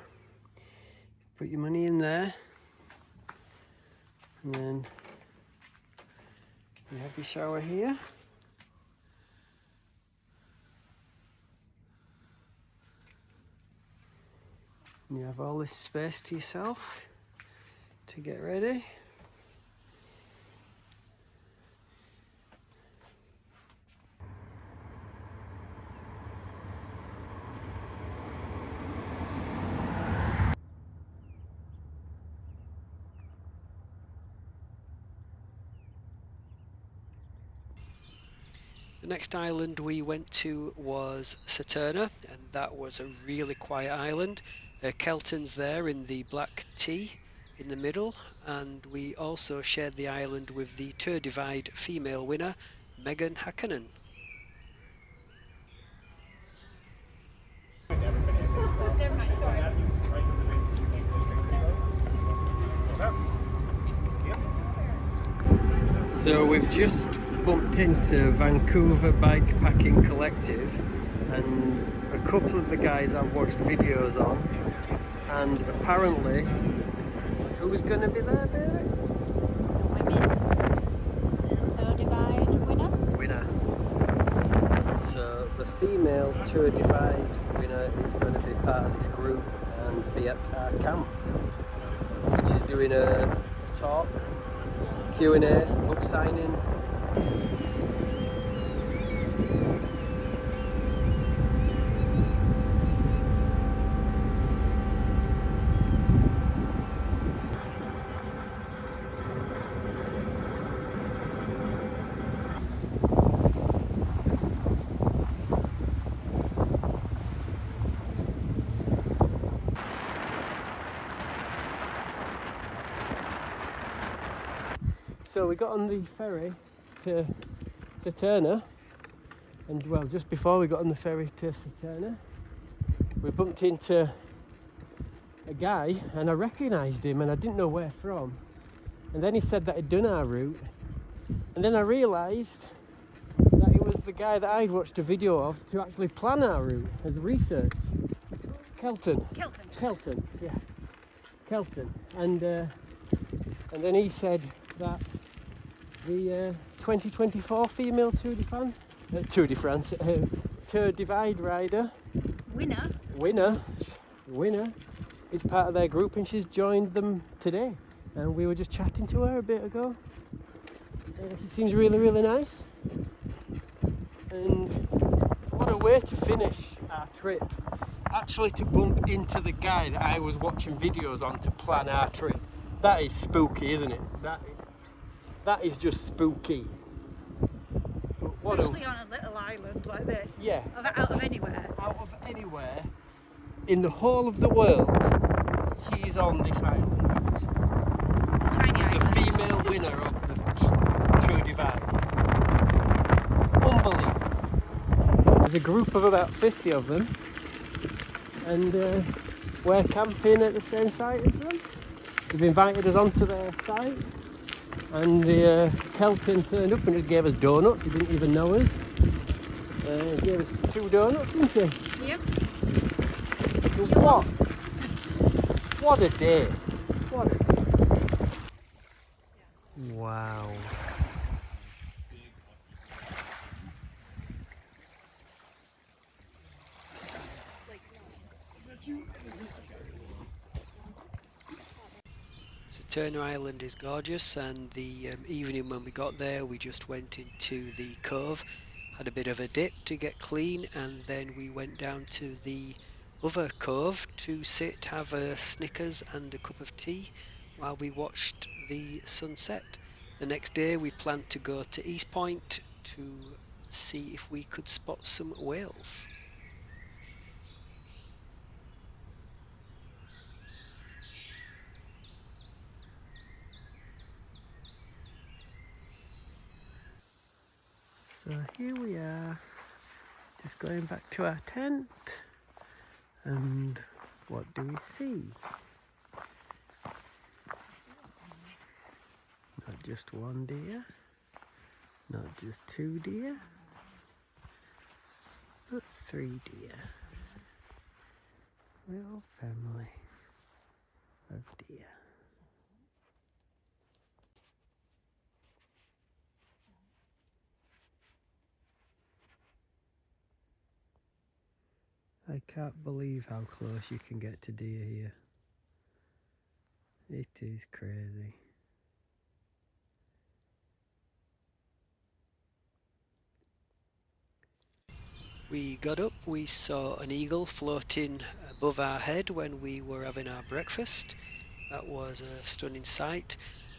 Put your money in there, and then you have your shower here. And you have all this space to yourself to get ready. The next island we went to was Saturna, and that was a really quiet island. Kelton's there in the black T in the middle, and we also shared the island with the Tour Divide female winner, Megan Hakkanen. So we've just bumped into Vancouver Bikepacking Collective, and a couple of the guys I've watched videos on, and apparently, who's going to be there, baby? Women's Tour Divide winner. So the female Tour Divide winner is going to be part of this group and be at our camp, which is doing a talk, Q&A, book signing. So we got on the ferry to Saturna, and well, just before we got on the ferry to Saturna, we bumped into a guy, and I recognised him, and I didn't know where from. And then he said that he'd done our route, and then I realised that it was the guy that I'd watched a video of to actually plan our route as research. Kelton, yeah, Kelton, and then he said that the 2024 female Tour Divide rider winner is part of their group, and she's joined them today. And we were just chatting to her a bit ago. She seems really nice. And what a way to finish our trip. Actually, to bump into the guy that I was watching videos on to plan our trip. That is spooky, isn't it? That is just spooky. Especially on a little island like this. Yeah. Out of anywhere. Out of anywhere in the whole of the world, he's on this island. Tiny island. The female winner of the Tour Divide. Unbelievable. There's a group of about 50 of them, and we're camping at the same site as them. They've invited us onto their site, and Kelton turned up and gave us donuts. He didn't even know us. He gave us 2 donuts, didn't he? Yep. So what? What a day! What a day! Wow. So Turner Island is gorgeous, and the evening when we got there we just went into the cove, had a bit of a dip to get clean, and then we went down to the other cove to sit, have a Snickers and a cup of tea while we watched the sunset. The next day we planned to go to East Point to see if we could spot some whales. So here we are, just going back to our tent, and what do we see? Not just one deer, not just two deer, but 3 deer. Little family of deer. I can't believe how close you can get to deer here. It is crazy. We got up, we saw an eagle floating above our head when we were having our breakfast. That was a stunning sight.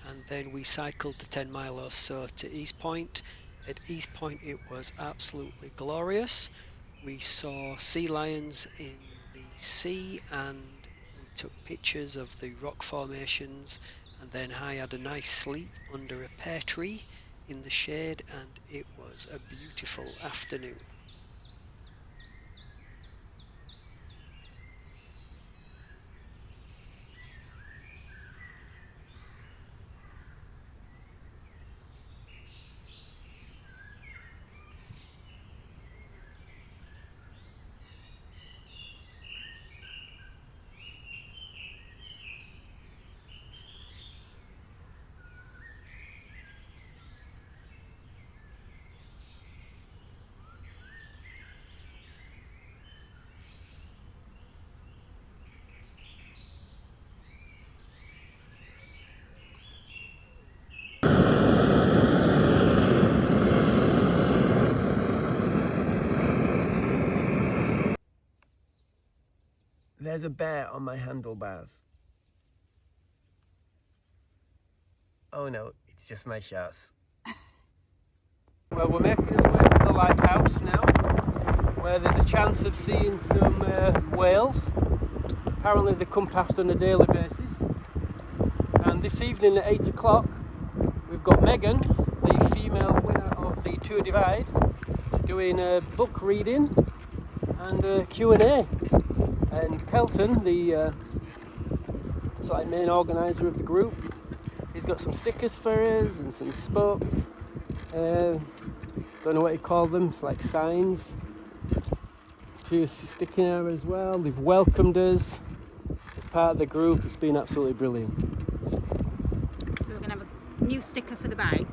And then we cycled the 10 mile or so to East Point. At East Point it was absolutely glorious. We saw sea lions in the sea, and we took pictures of the rock formations, and then I had a nice sleep under a pear tree in the shade, and it was a beautiful afternoon. There's a bear on my handlebars. Oh no, it's just my shorts. Well, we're making our way to the lighthouse now, where there's a chance of seeing some whales. Apparently they come past on a daily basis. And this evening at 8 o'clock, we've got Megan, the female winner of the Tour Divide, doing a book reading and a Q&A. And Kelton, the main organiser of the group, he's got some stickers for us and some spoke. Don't know what you call them, it's like signs to stick in there as well. They've welcomed us as part of the group. It's been absolutely brilliant. So we're going to have a new sticker for the bike.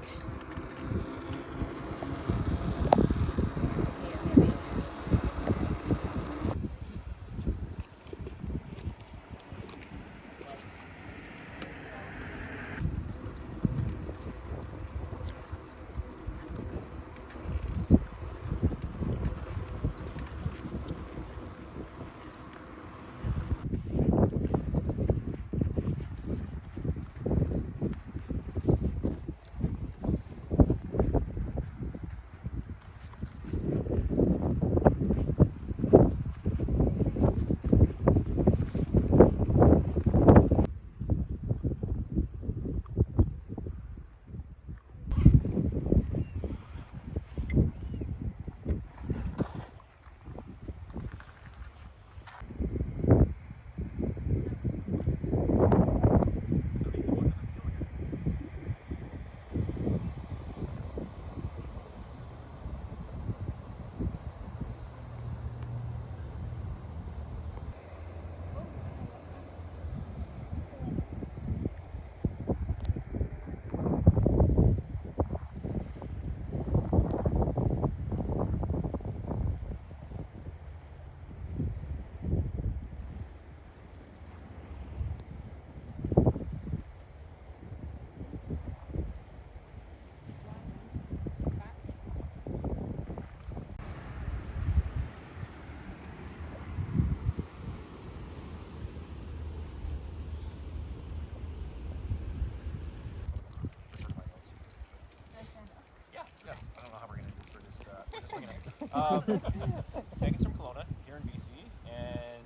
Megan's from Kelowna, here in BC, and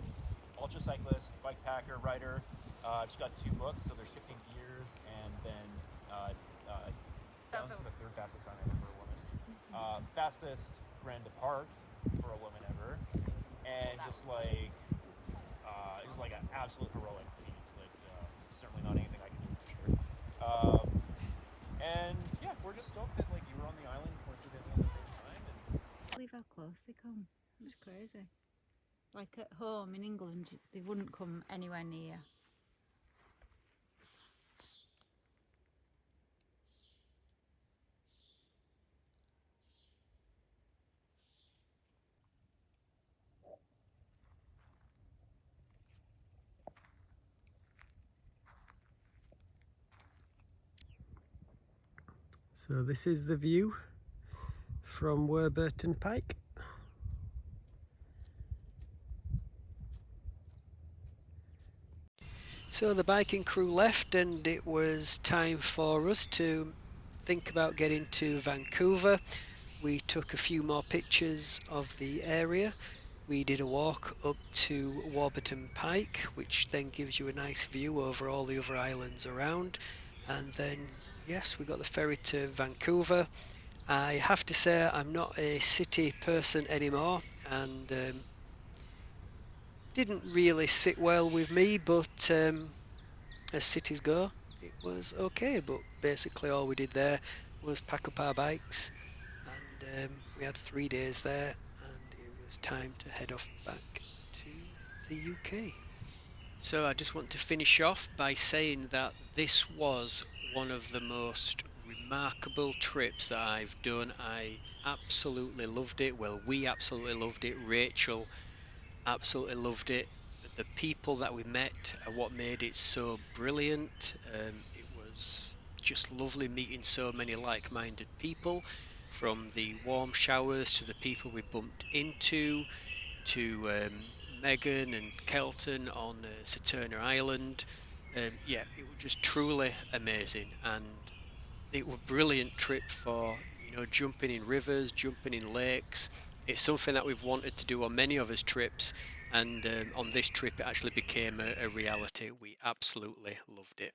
ultra cyclist, bikepacker, writer. She's got 2 books, so they're Shifting Gears, and then down to the 3rd fastest on ever for a woman. Fastest grand depart for a woman ever, and just like it was like an absolute heroic feat. Like certainly not anything I can do for sure. And yeah, we're just stoked that like you were on the island coincidentally at the same time. And Believe how close they come. It's crazy. Like at home in England, they wouldn't come anywhere near. So this is the view from Warburton Pike. So the biking crew left and it was time for us to think about getting to Vancouver. We took a few more pictures of the area. We did a walk up to Warburton Pike, which then gives you a nice view over all the other islands around. And then, yes, we got the ferry to Vancouver. I have to say I'm not a city person anymore, and didn't really sit well with me, but as cities go, it was okay. But basically all we did there was pack up our bikes, and we had 3 days there, and it was time to head off back to the UK. So I just want to finish off by saying that this was one of the most remarkable trips that I've done. I absolutely loved it. Well, we absolutely loved it. Rachel absolutely loved it. The people that we met are what made it so brilliant. It was just lovely meeting so many like-minded people, from the warm showers to the people we bumped into, to Megan and Kelton on Saturna Island. Yeah, it was just truly amazing, and it was a brilliant trip for, jumping in rivers, jumping in lakes. It's something that we've wanted to do on many of his trips, and on this trip it actually became a reality. We absolutely loved it.